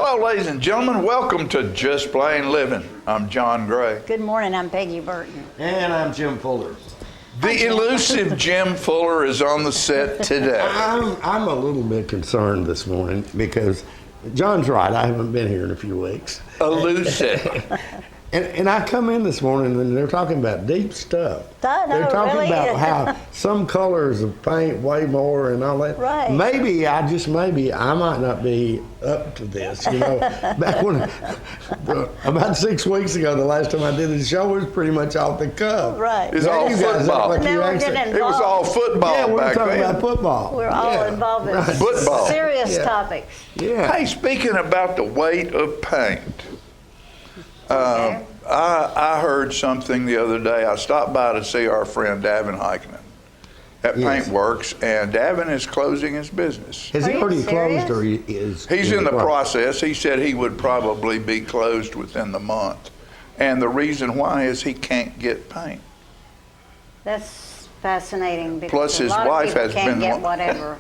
Hello, ladies and gentlemen. Welcome to Just Plain Living. I'm John Gray. Good morning, I'm Peggy Burton. And I'm Jim Fuller. The elusive Jim Fuller is on the set today. I'm a little bit concerned this morning because John's right. I haven't been here in a few weeks. Elusive. And I come in this morning and they're talking about deep stuff. I know, They're talking really? about how some colors of paint way more and all that. Right. Maybe I might not be up to this. You know, back when about 6 weeks ago, the last time I did the show was pretty much off the cuff. Right. It's Now all you guys act football. like you Now we're actually- getting It was all football Yeah, we're back talking then. about football. We're all Yeah, involved in right. Football. serious Yeah. topics. Yeah. Hey, speaking about the weight of paint, Okay. I heard something the other day. I stopped by to see our friend Davin Heikkinen at Yes. Paintworks, and Davin is closing his business. Has Are he you already serious? closed or he is? He's in the process. He said he would probably be closed within the month. And the reason why is he can't get paint. That's fascinating because Plus his a lot wife of people has can't been get one- whatever.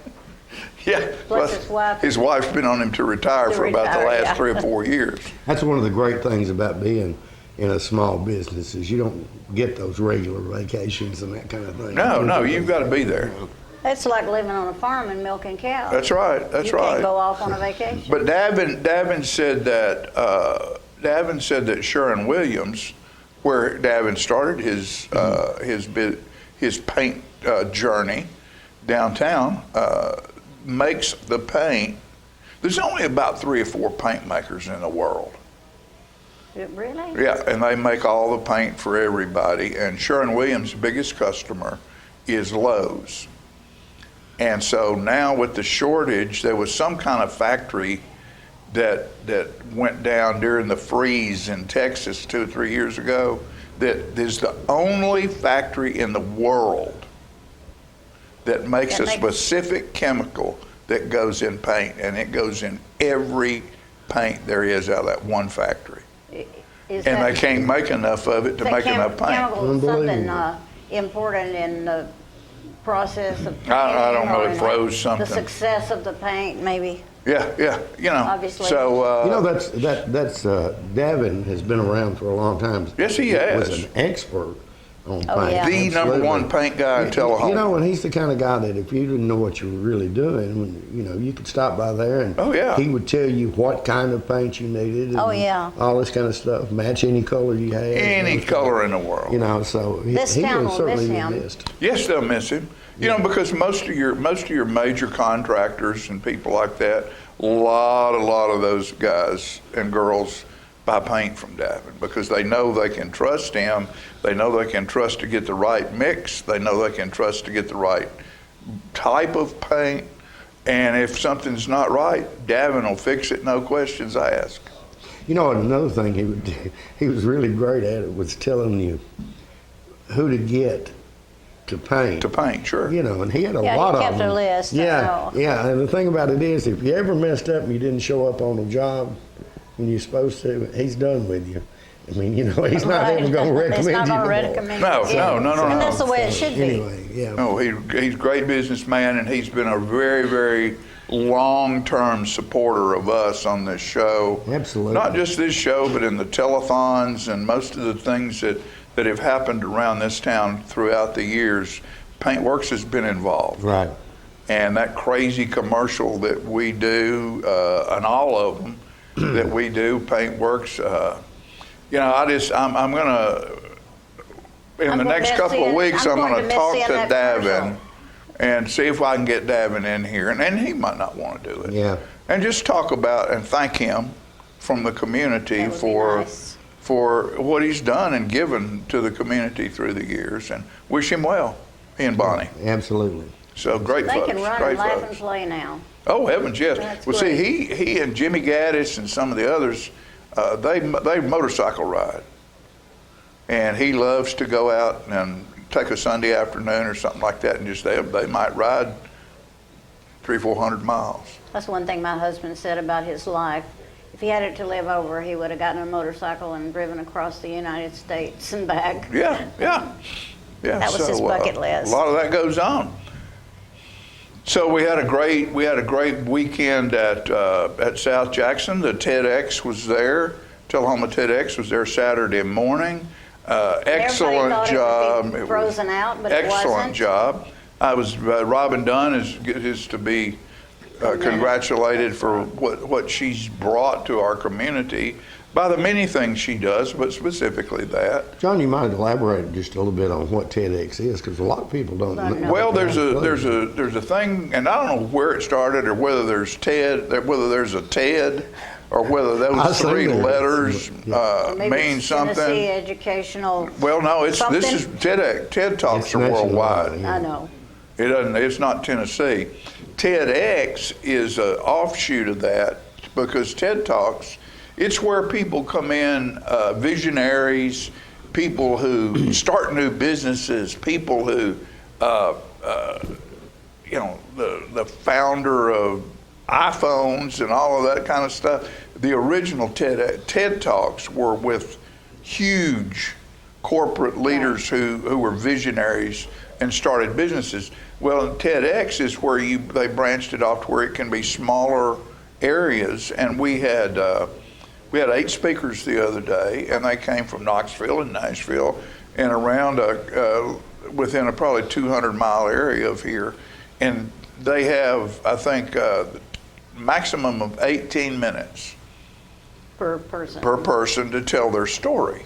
Yeah. Plus his wife. His wife's been on him to retire To for about the retire, last yeah. 3 or 4 years. That's one of the great things about being in a small business is you don't get those regular vacations and that kind of thing. No, you've got to be there. It's like living on a farm and milking cows. That's right. That's you right. can't go off on a vacation. But Davin said that Sherwin-Williams, where Davin started his paint journey downtown, makes the paint. There's only about 3 or 4 paint makers in the world. Really? Yeah, and they make all the paint for everybody. And Sherwin-Williams' biggest customer is Lowe's. And so now with the shortage, there was some kind of factory that went down during the freeze in Texas 2 or 3 years ago that is the only factory in the world that makes a specific chemical that goes in paint, and it goes in every paint there is out of that one factory. Is And that- they can't make enough of it to that make enough paint. chemical something Unbelievable. important in the process of painting? I don't know, or it in froze something. The success of the paint, maybe. Yeah, you know. Obviously. So, You know, that's Davin has been around for a long time. Yes, he has. Was an expert on paint. Oh, yeah. the number Absolutely. one paint guy in Tullahoma. You know, and he's the kind of guy that if you didn't know what you were really doing, you know, you could stop by there and Oh, yeah. he would tell you what kind of paint you needed. And Oh, yeah. all this kind of stuff. Match any color you had. Any color in the world. You know, so This he town will will certainly miss be him. missed. Yes, they'll miss him. You know, because most of your major contractors and people like that, a lot of those guys and girls buy paint from Davin because they know they can trust him. They know they can trust to get the right mix. They know they can trust to get the right type of paint. And if something's not right, Davin will fix it, no questions asked. You know, and another thing he would do, he was really great at it, was telling you who to get to paint. To paint, sure. You know, and he had a Yeah, he lot of kept them. a list, I Yeah, know. yeah. And the thing about it is, if you ever messed up and you didn't show up on a job when you're supposed to, he's done with you. I mean, you know, he's not Right. ever going to recommend It's you not no going to more. recommend No, you again. no. And that's the way it should be. Anyway, yeah. No, he's a great businessman, and he's been a very, very long-term supporter of us on this show. Absolutely. Not just this show, but in the telethons and most of the things that have happened around this town throughout the years. Paintworks has been involved. Right. And that crazy commercial that we do, and all of them that we do, Paintworks, you know, I'm going to, in I'm the gonna next miss couple of seeing- weeks, I'm I'm going going to to miss talk seeing to that Davin commercial. and see if I can get Davin in here. And he might not want to do it. Yeah. And just talk about and thank him from the community That would be for nice. for what he's done and given to the community through the years, and wish him well, he and Bonnie. Absolutely. So great They folks, can run great and laugh and folks. play now. Oh heavens, yes. That's Well, see, great. he and Jimmy Gaddis and some of the others, they motorcycle ride, and he loves to go out and take a Sunday afternoon or something like that, and just they might ride 300-400 miles. That's one thing my husband said about his life. If he had it to live over, he would have gotten a motorcycle and driven across the United States and back. Yeah. That was his bucket list. A lot of that goes on. So we had a great weekend at South Jackson. The TEDx was there. Tullahoma TEDx was there Saturday morning. Excellent thought job. It would be frozen out, but it excellent wasn't. job. I was Robin Dunn is to be congratulated for what she's brought to our community by the many things she does, but specifically that. John, you might elaborate just a little bit on what TEDx is, because a lot of people don't know. Well, there's a thing, and I don't know where it started or whether there's a TED, or whether those three letters Maybe mean it's something. Tennessee Educational. Well, no, this something. is TED Talks It's are nationwide, worldwide. yeah. I know. It doesn't. It's not Tennessee. TEDx is an offshoot of that because TED Talks. It's where people come in, visionaries, people who start new businesses, people who, the founder of iPhones and all of that kind of stuff. The original TED Talks were with huge corporate leaders who were visionaries and started businesses. Well, TEDx is where they branched it off to where it can be smaller areas, and we had 8 speakers the other day, and they came from Knoxville and Nashville and around within a probably 200-mile area of here, and they have, I think, maximum of 18 minutes Per person. per person to tell their story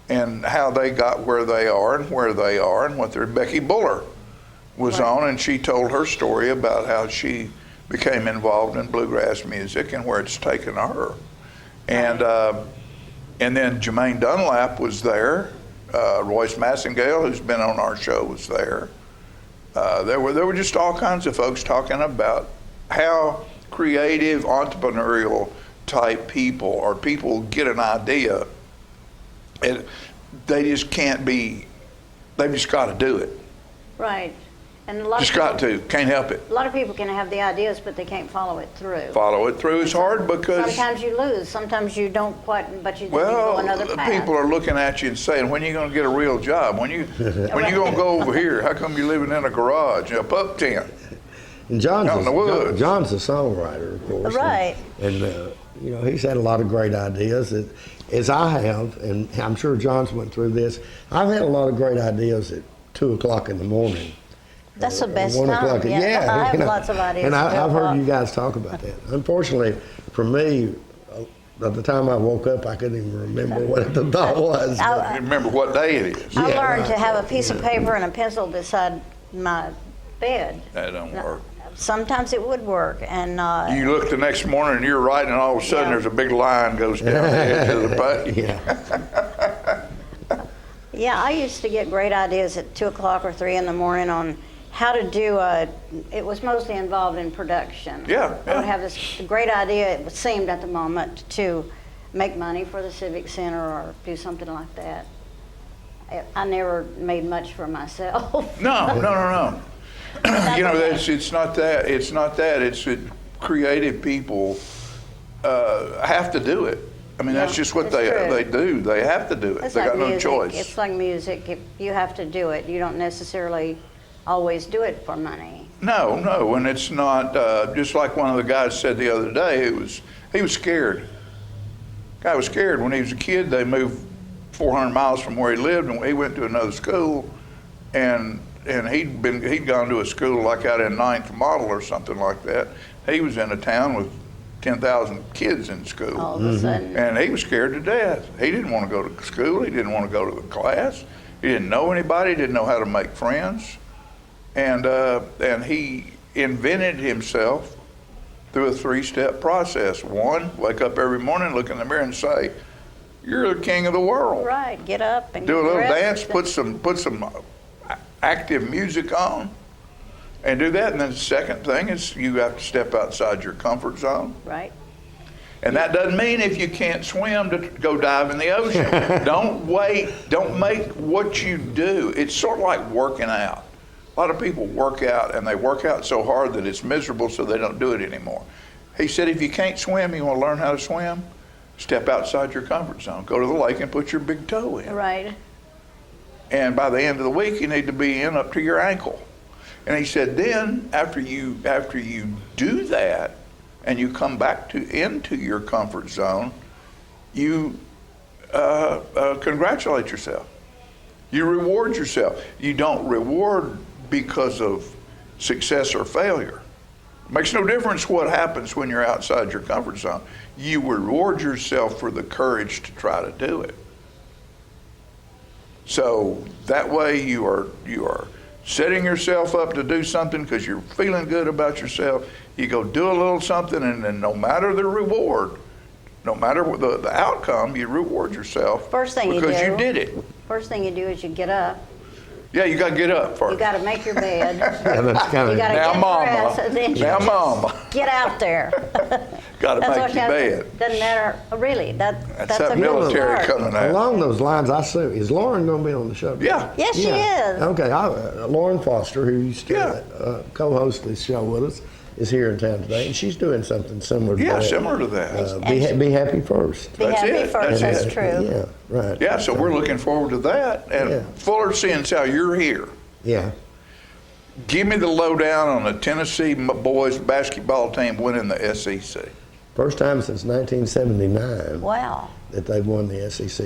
and how they got where they are and what their Becky Buller was on, and she told her story about how she became involved in bluegrass music and where it's taken her. And then Jermaine Dunlap was there. Royce Massengale, who's been on our show, was there. There were just all kinds of folks talking about how creative, entrepreneurial type people, or people get an idea, and they just can't be. They've just got to do it. Right. And a lot Just of people, got to. Can't help it. A lot of people can have the ideas, but they can't follow it through. Follow it through is hard because. Sometimes you lose. Sometimes you don't quite, but you go another path. People are looking at you and saying, "When are you going to get a real job? When you going to go over here? How come you're living in a garage, a pup tent?" And John's Out in the woods. John's a songwriter, of course. Right. And he's had a lot of great ideas, as I have, and I'm sure John's went through this. I've had a lot of great ideas at 2:00 in the morning. That's the best 1 time. o'clock. Yeah, I have lots of ideas. And at I've 2 heard o'clock. you guys talk about that. Unfortunately, for me, by the time I woke up, I couldn't even remember what the thought was. You remember what day it is. I Yeah, learned right. to have a piece of paper and a pencil beside my bed. That don't work. Sometimes it would work, and You look the next morning and you're writing, and all of a sudden Yeah. there's a big line goes down the edge of the page. Yeah. I used to get great ideas at 2 o'clock or 3 in the morning on how to do it was mostly involved in production. Yeah, I would yeah. have this great idea, it seemed at the moment, to make money for the Civic Center or do something like that. I never made much for myself. No. It's not that. It's that creative people have to do it. I mean, that's Yeah, just what it's they true. do. They have to do it. It's They like got no music. choice. It's like music. You have to do it. You don't necessarily always do it for money. No, and it's not just like one of the guys said the other day. He was scared. Guy was scared when he was a kid. They moved 400 miles from where he lived, and he went to another school, and he'd gone to a school like out in Ninth Model or something like that. He was in a town with 10,000 kids in school. All of a sudden. And he was scared to death. He didn't want to go to school. He didn't want to go to the class. He didn't know anybody. Didn't know how to make friends. And he invented himself through a 3-step process. 1, wake up every morning, look in the mirror, and say, "You're the king of the world." Right. Get up and Do a get little dressed. dance. Put some active music on, and do that. And then the second thing is you have to step outside your comfort zone. Right. And that doesn't mean if you can't swim to go dive in the ocean. Don't wait. Don't make what you do. It's sort of like working out. A lot of people work out, and they work out so hard that it's miserable, so they don't do it anymore. He said, if you can't swim, you want to learn how to swim, step outside your comfort zone. Go to the lake and put your big toe in. Right. And by the end of the week, you need to be in up to your ankle. And he said, then after you do that and you come back into your comfort zone, you congratulate yourself. You reward yourself. You don't reward because of success or failure. It makes no difference what happens when you're outside your comfort zone. You reward yourself for the courage to try to do it. So that way you are setting yourself up to do something because you're feeling good about yourself. You go do a little something, and then no matter the reward, no matter what the outcome, you reward yourself First thing you because do. you did it. First thing you do is you get up. Yeah, you got to get up first. You got to make your bed. Yeah, that's kind You of. got to Now, get Mama. dressed, and then you Now, just Mama. get out there. Got to That's make what your you have to- bed. Doesn't matter, really. That's that a good military start. coming out. Along those lines, I say, is Lauren going to be on the show? Yeah. Yes, she is. Okay, Lauren Foster, who used to Yeah. co-host this show with us, is here in town today, and she's doing something similar to Yeah, that. similar to that. Be happy first. Be That's happy it. first, That's that's it. true. Yeah, right. Yeah, so we're looking forward to that. And Yeah. Fuller, seeing how you're here, Yeah. give me the lowdown on the Tennessee boys basketball team winning the SEC. First time since 1979 Wow. that they've won the SEC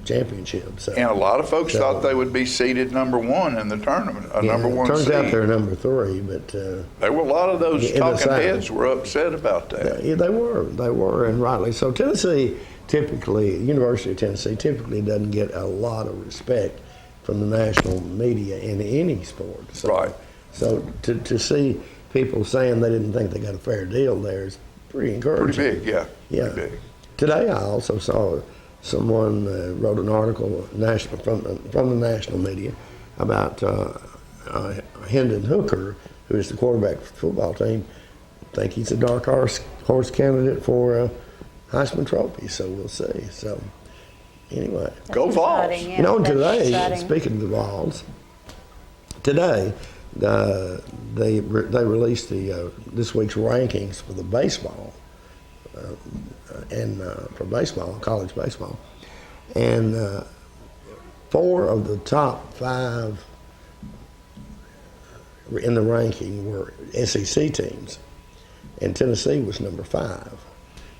championship. So And a lot of folks So- thought they would be seeded number one in the tournament, a yeah, number one turns seed. out they're number 3, but There were a lot of those Yeah, in the talking South. heads were upset about that. yeah, they were, and rightly so. Tennessee typically, University of Tennessee typically doesn't get a lot of respect from the national media in any sport. So, Right. So to see people saying they didn't think they got a fair deal there is pretty encouraging. Pretty big, yeah. Yeah. Pretty big. Today I also saw someone wrote an article from the national media about Hendon Hooker, who is the quarterback for the football team. I think he's a dark horse candidate for a Heisman Trophy, so we'll see. So anyway. Go That's Vols. exciting, yeah. You know, and That's today, exciting. speaking of the Vols, today they released this week's rankings for the baseball and for baseball, college baseball, and 4 of the top 5 in the ranking were SEC teams, and Tennessee was number 5.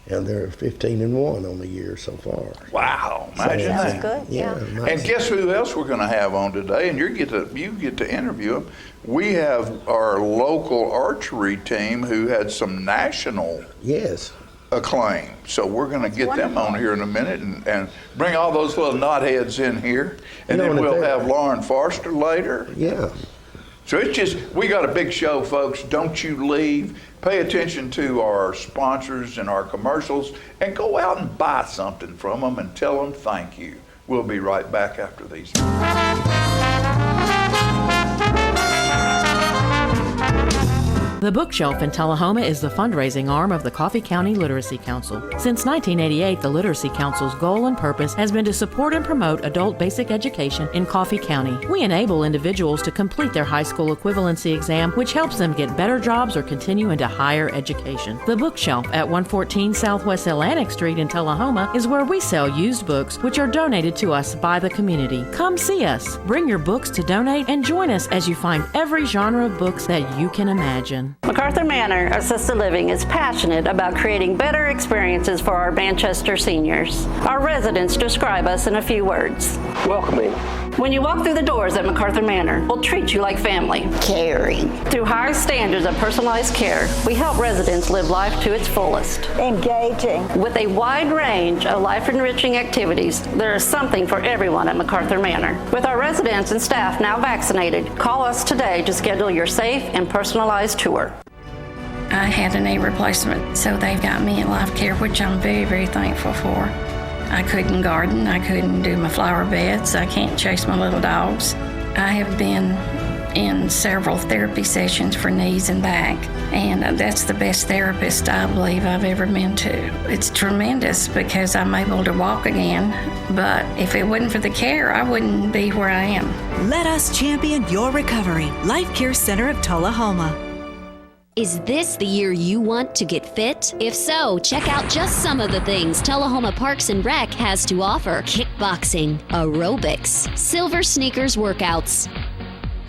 And they're 15-1 on the year so far. Wow, imagine Sounds that. good, yeah. And guess who else we're going to have on today? And you get to interview them. We have our local archery team who had some national Yes. acclaim. So we're going to get them on here in a minute and bring all those little knotheads in here. And You know, then and if we'll they're- have Lauren Foster later. Yeah. So it's just, we got a big show, folks. Don't you leave. Pay attention to our sponsors and our commercials and go out and buy something from them and tell them thank you. We'll be right back after these. The Bookshelf in Tullahoma is the fundraising arm of the Coffee County Literacy Council. Since 1988, the Literacy Council's goal and purpose has been to support and promote adult basic education in Coffee County. We enable individuals to complete their high school equivalency exam, which helps them get better jobs or continue into higher education. The Bookshelf at 114 Southwest Atlantic Street in Tullahoma is where we sell used books, which are donated to us by the community. Come see us, bring your books to donate, and join us as you find every genre of books that you can imagine. MacArthur Manor Assisted Living is passionate about creating better experiences for our Manchester seniors. Our residents describe us in a few words. Welcoming. When you walk through the doors at MacArthur Manor, we'll treat you like family. Caring. Through high standards of personalized care, we help residents live life to its fullest. Engaging. With a wide range of life-enriching activities, there is something for everyone at MacArthur Manor. With our residents and staff now vaccinated, call us today to schedule your safe and personalized tour. I had a knee replacement, so they've got me in life care, which I'm very, very thankful for. I couldn't garden, I couldn't do my flower beds, I can't chase my little dogs. I have been in several therapy sessions for knees and back, and that's the best therapist I believe I've ever been to. It's tremendous because I'm able to walk again, but if it wasn't for the care, I wouldn't be where I am. Let us champion your recovery. Life Care Center of Tullahoma. Is this the year you want to get fit? If so, check out just some of the things Tullahoma Parks and Rec has to offer. Kickboxing, aerobics, silver sneakers workouts,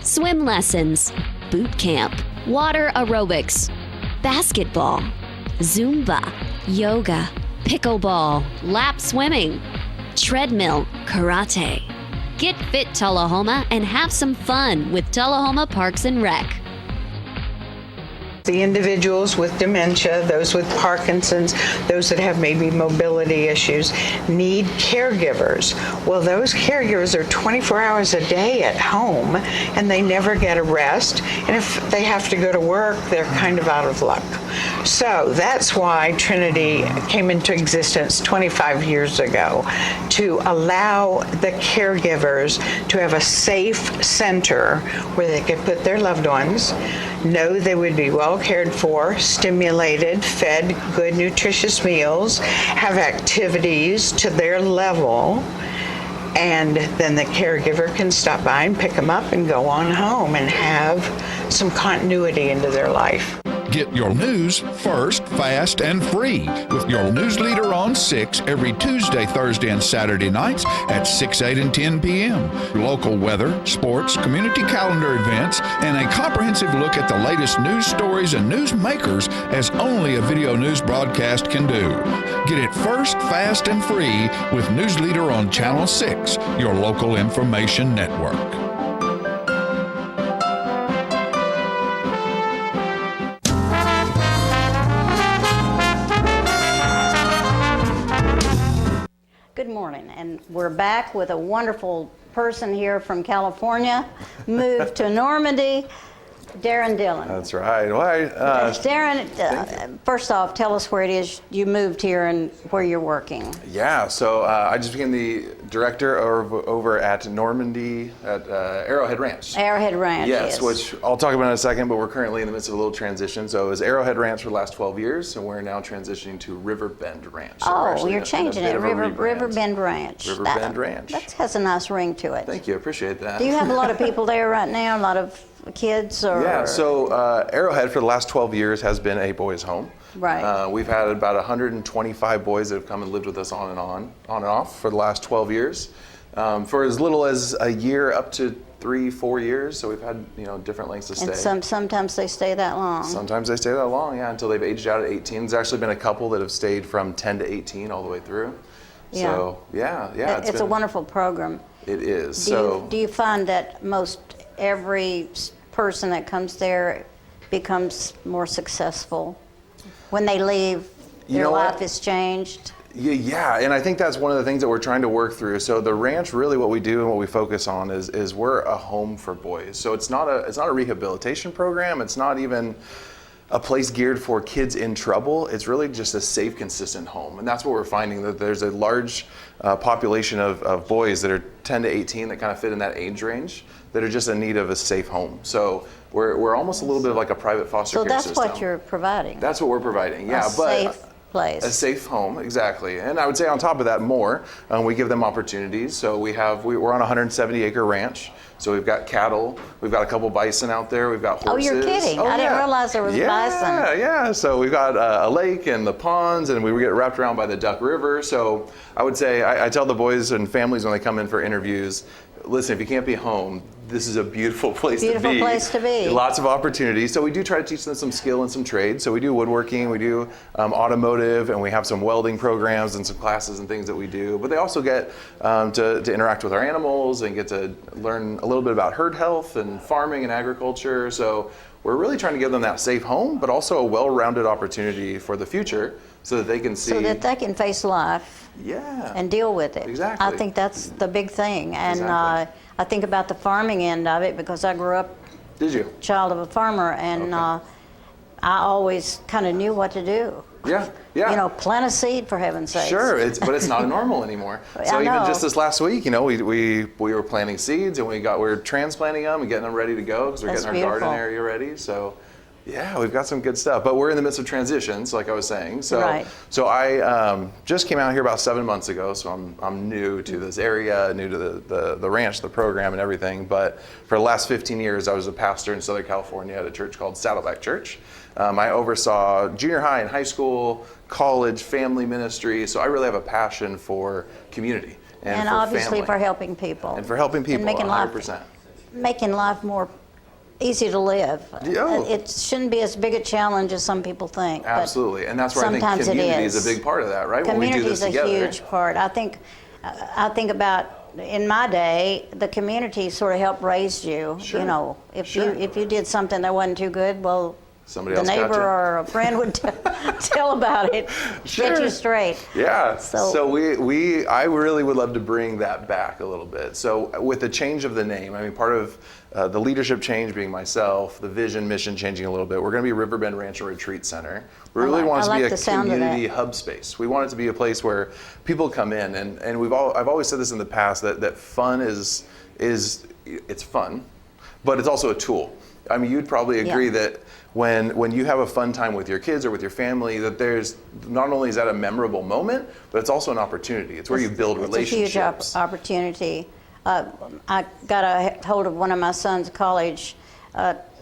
swim lessons, boot camp, water aerobics, basketball, Zumba, yoga, pickleball, lap swimming, treadmill, karate. Get fit, Tullahoma, and have some fun with Tullahoma Parks and Rec. The individuals with dementia, those with Parkinson's, those that have maybe mobility issues, need caregivers. Well, those caregivers are 24 hours a day at home, and they never get a rest. And if they have to go to work, they're kind of out of luck. So that's why Trinity came into existence 25 years ago, to allow the caregivers to have a safe center where they could put their loved ones, know they would be well cared for, stimulated, fed good nutritious meals, have activities to their level, and then the caregiver can stop by and pick them up and go on home and have some continuity into their life. Get your news first, fast, and free with your news leader on 6 every Tuesday, Thursday, and Saturday nights at 6, 8, and 10 p.m. Local weather, sports, community calendar events, and a comprehensive look at the latest news stories and news makers as only a video news broadcast can do. Get it first, fast, and free with News Leader on Channel 6, your local information network. Good morning, and we're back with a wonderful person here from California, moved to Normandy, Darren Dillon. That's right. Well, Darren, first off, tell us where it is you moved here and where you're working. yeah, so I just became the director over at Normandy at Arrowhead Ranch. Arrowhead Ranch, Yes, which I'll talk about in a second, but we're currently in the midst of a little transition. So it was Arrowhead Ranch for the last 12 years, and we're now transitioning to Riverbend Ranch. So we're Oh, actually you're in a changing bit it, of a rebrand. Riverbend Ranch. Riverbend Ranch. That has a nice ring to it. Thank you, I appreciate that. Do you have a lot of people there right now, a lot of kids? Or? Yeah, so Arrowhead for the last 12 years has been a boys' home. Right. We've had about 125 boys that have come and lived with us on and off for the last 12 years. For as little as a year up to 3-4 years. So we've had different lengths of stay. And sometimes they stay that long. Sometimes they stay that long, yeah, until they've aged out at 18. There's actually been a couple that have stayed from 10 to 18 all the way through. Yeah. So yeah, It's a wonderful program. It is. Do you find that most every person that comes there becomes more successful when they leave? Their life is changed. Yeah, and I think that's one of the things that we're trying to work through. So the ranch, really what we do and what we focus on is we're a home for boys. So it's not a rehabilitation program. It's not even a place geared for kids in trouble. It's really just a safe, consistent home. And that's what we're finding, that there's a large population of boys that are 10 to 18 that kind of fit in that age range that are just in need of a safe home. So we're almost a little bit of like a private foster care system. So that's what you're providing. That's what we're providing, yeah. A safe place. A safe home, exactly. And I would say on top of that more, we give them opportunities. So we're on a 170-acre ranch. So we've got cattle, we've got a couple bison out there, we've got horses. Oh, you're kidding. I didn't realize there was bison. Yeah. So we've got a lake and the ponds, and we get wrapped around by the Duck River. So I would say, I tell the boys and families when they come in for interviews, listen, if you can't be home, this is a beautiful place to be. Beautiful place to be. Lots of opportunities. So we do try to teach them some skill and some trade. So we do woodworking, we do automotive, and we have some welding programs and some classes and things that we do. But they also get to interact with our animals and get to learn a little bit about herd health and farming and agriculture. So we're really trying to give them that safe home, but also a well-rounded opportunity for the future so that they can see. So that they can face life. Yeah. And deal with it. Exactly. I think that's the big thing. And Exactly. I think about the farming end of it because I grew up Did you? child of a farmer, and I always kind of knew what to do. Yeah. Plant a seed, for heaven's sake. Sure, but it's not normal anymore. So I even know. just this last week, we were planting seeds and we're transplanting them and getting them ready to go because we're That's getting our beautiful. garden area ready. So yeah, we've got some good stuff, but we're in the midst of transitions, like I was saying. So, Right. so I just came out here about 7 months ago, so I'm new to this area, new to the ranch, the program, and everything. But for the last 15 years, I was a pastor in Southern California at a church called Saddleback Church. I oversaw junior high and high school, college, family ministry. So I really have a passion for community and for obviously family. for helping people. And for helping people, and making 100%. making life more easy to live. Yeah. It shouldn't be as big a challenge as some people think. but Absolutely, and that's where I think sometimes it community is is. a big part of that, right? When we do Community this is a together. huge part. I think about in my day, the community sort of helped raise you. Sure. You know, if Sure. you did something that wasn't too good, well, Somebody the else got neighbor you. or a friend would tell about it, Sure. get you straight. Yeah. So- So I really would love to bring that back a little bit. So with the change of the name, I mean, part of the leadership change being myself, the vision, mission changing a little bit. We're going to be Riverbend Ranch and Retreat Center. We really want it to I be like a the sound of that. community hub space. We want it to be a place where people come in, and I've always said this in the past that fun is it's fun, but it's also a tool. I mean, you'd probably agree Yeah. that when you have a fun time with your kids or with your family, that there's not only is that a memorable moment, but it's also an opportunity. It's where you build relationships. It's a huge opportunity. I got a hold of one of my son's college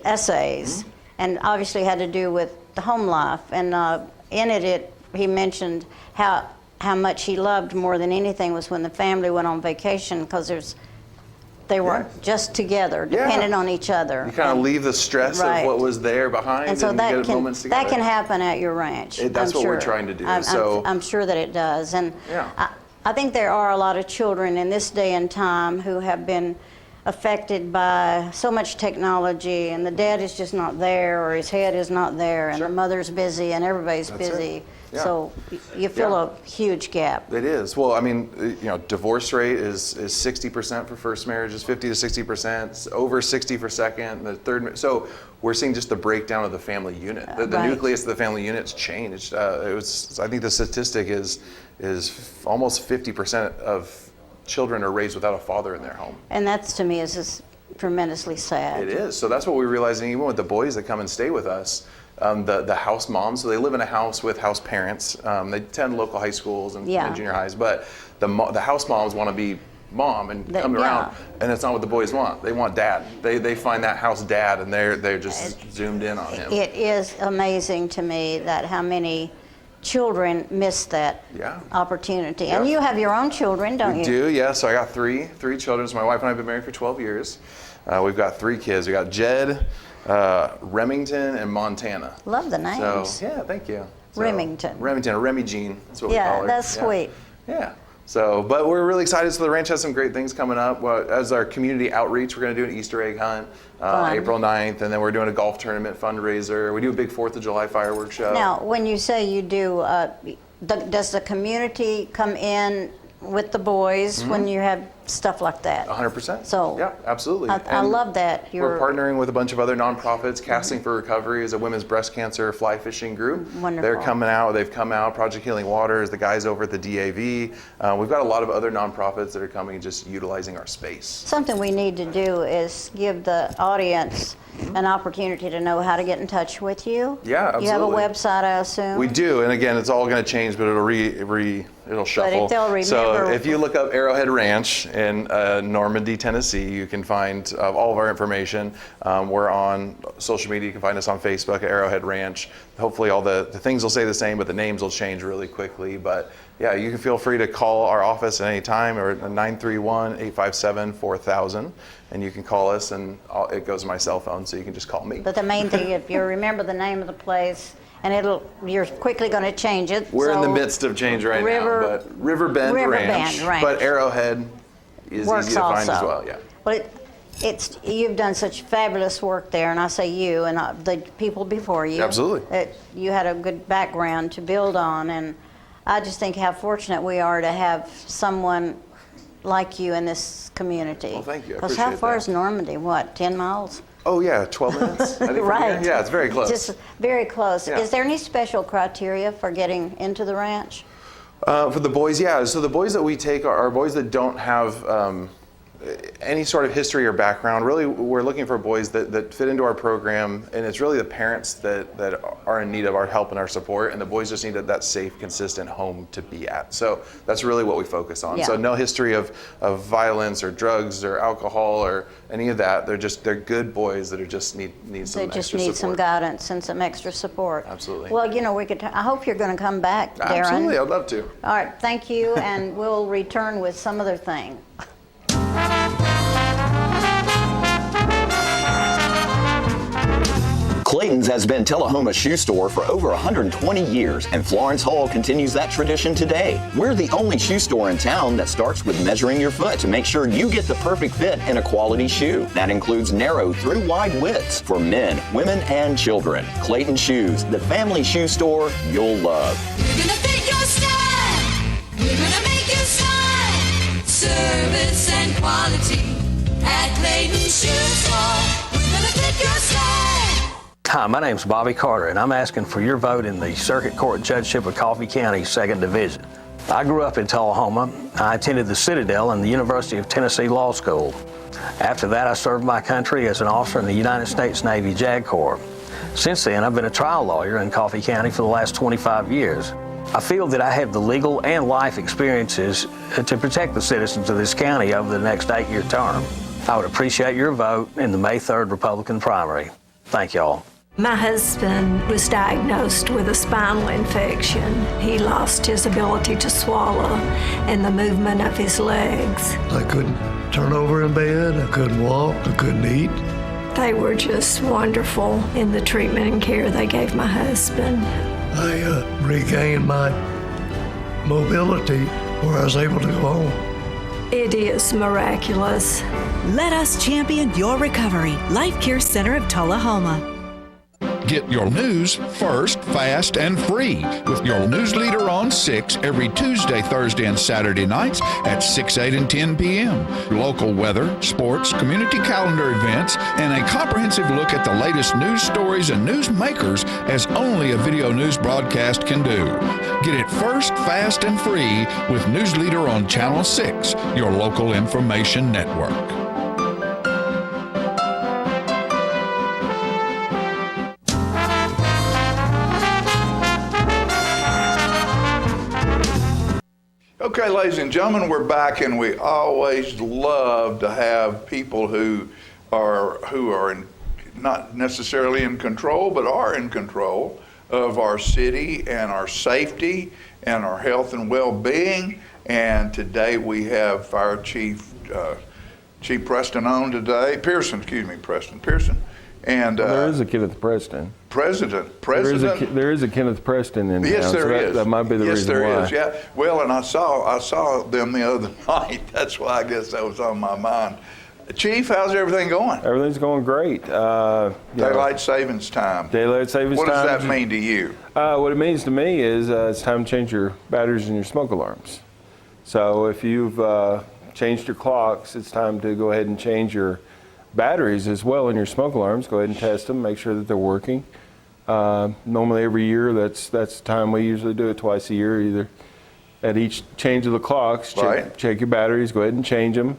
essays, and obviously had to do with the home life. And in it, he mentioned how much he loved more than anything was when the family went on vacation, because they were just together, Yeah. dependent on each other. You kind of leave the stress Right. of what was there behind, And so you that get moments together. can happen at your ranch. That's I'm what we're sure. trying to do. I'm sure that it does. And Yeah. I think there are a lot of children in this day and time who have been affected by so much technology, and the dad is just not there, or his head is not there, and the mother's busy, and everybody's That's it. busy. Yeah. So you feel Yeah. a huge gap. It is. Well, I mean, divorce rate is 60% for first marriages, 50 to 60%, over 60 for second, the third. So we're seeing just the breakdown of the family unit. The Right. nucleus of the family unit's changed. I think the statistic is almost 50% of children are raised without a father in their home. And that's, to me, is just tremendously sad. It is. So that's what we're realizing, even with the boys that come and stay with us. The house moms, so they live in a house with house parents. They attend local high schools and Yeah. junior highs, but the house moms want to be mom and come around, and it's not what the boys want. They want dad. They find that house dad, and they're just zoomed in on him. It is amazing to me that how many children miss that opportunity. And Yeah. you have your own children, don't We you? do, yeah. So I got three children. So my wife and I have been married for 12 years. We've got 3 kids. We got Jed, Remington, and Montana. Love the names. So yeah, thank you. So, Remington. Remington, or Remy Jean. That's what we Yeah, call her. that's Yeah. sweet. Yeah. So, but we're really excited. So the ranch has some great things coming up. As our community outreach, we're going to do an Easter egg hunt April 9th, and then we're doing a golf tournament fundraiser. We do a big 4th of July fireworks show. Now, when you say you do, does the community come in with the boys when you have stuff like that? 100%. So yeah, absolutely. I And love that. We're partnering with a bunch of other nonprofits. Casting for Recovery is a women's breast cancer fly fishing group. Wonderful. They're coming out. They've come out. Project Healing Waters, the guys over at the DAV. We've got a lot of other nonprofits that are coming, just utilizing our space. Something we need to do is give the audience an opportunity to know how to get in touch with you. Yeah, absolutely. You have a website, I assume? We do, and again, it's all going to change, but it'll shuffle. they'll remember. So if you look up Arrowhead Ranch in Normandy, Tennessee, you can find all of our information. We're on social media. You can find us on Facebook at Arrowhead Ranch. Hopefully all the things will stay the same, but the names will change really quickly. But yeah, you can feel free to call our office at any time, or 931-857-4000, and you can call us, and it goes to my cell phone, so you can just call me. But the main thing, if you remember the name of the place, and you're quickly going to change it. We're in the so midst of change right now, but Riverbend Ranch. But Arrowhead is works easy to find also. as well. Yeah. Well, you've done such fabulous work there, and I say you and the people before you. Absolutely. That you had a good background to build on, and I just think how fortunate we are to have someone like you in this community. Well, thank you. I Because how appreciate far that. is Normandy? What, 10 miles? Oh yeah, 12 minutes. I think from Right. here. Yeah, it's very close. Just very close. Yeah. Is there any special criteria for getting into the ranch? For the boys, yeah. So the boys that we take are boys that don't have any sort of history or background. Really, we're looking for boys that fit into our program, and it's really the parents that are in need of our help and our support, and the boys just need that safe, consistent home to be at. So that's really what we focus on. Yeah. So no history of violence or drugs or alcohol or any of that. They're good boys that are just need some They just extra need some support. guidance and some extra support. Absolutely. Well, I hope you're going to come back, Darren. Absolutely, I'd love to. All right, thank you, and we'll return with some other thing. Clayton's has been Tullahoma's shoe store for over 120 years, and Florence Hall continues that tradition today. We're the only shoe store in town that starts with measuring your foot to make sure you get the perfect fit in a quality shoe. That includes narrow through wide widths for men, women, and children. Clayton Shoes, the family shoe store you'll love. We're gonna fit your style. We're gonna make you smile. Service and quality at Clayton Shoe Store. We're gonna fit your style. Hi, my name's Bobby Carter, and I'm asking for your vote in the Circuit Court Judgeship of Coffee County, 2nd Division. I grew up in Tullahoma. I attended the Citadel and the University of Tennessee Law School. After that, I served my country as an officer in the United States Navy JAG Corps. Since then, I've been a trial lawyer in Coffee County for the last 25 years. I feel that I have the legal and life experiences to protect the citizens of this county over the next 8-year term. I would appreciate your vote in the May 3rd Republican primary. Thank y'all. My husband was diagnosed with a spinal infection. He lost his ability to swallow and the movement of his legs. I couldn't turn over in bed, I couldn't walk, I couldn't eat. They were just wonderful in the treatment and care they gave my husband. I regained my mobility where I was able to go home. It is miraculous. Let us champion your recovery. Life Care Center of Tullahoma. Get your news first, fast, and free with your news leader on 6 every Tuesday, Thursday, and Saturday nights at 6, 8, and 10 p.m. Local weather, sports, community calendar events, and a comprehensive look at the latest news stories and news makers as only a video news broadcast can do. Get it first, fast, and free with News Leader on Channel 6, your local information network. Okay, ladies and gentlemen, we're back, and we always love to have people who are not necessarily in control, but are in control of our city and our safety and our health and well-being. And today we have Fire Chief Preston on today. Preston Pearson. And there is a Kenneth Preston. President. There is a Kenneth Preston in yes, town. there is. That might be the reason why. Yes, there is. Yeah. Well, and I saw them the other night. That's why I guess that was on my mind. Chief, how's everything going? Everything's going great. Daylight savings time. Daylight savings time. What does that mean to you? What it means to me is it's time to change your batteries and your smoke alarms. So if you've changed your clocks, it's time to go ahead and change your batteries as well in your smoke alarms. Go ahead and test them, make sure that they're working. Normally every year, that's the time we usually do it, twice a year, either at each change of the clocks, check your batteries, go ahead and change them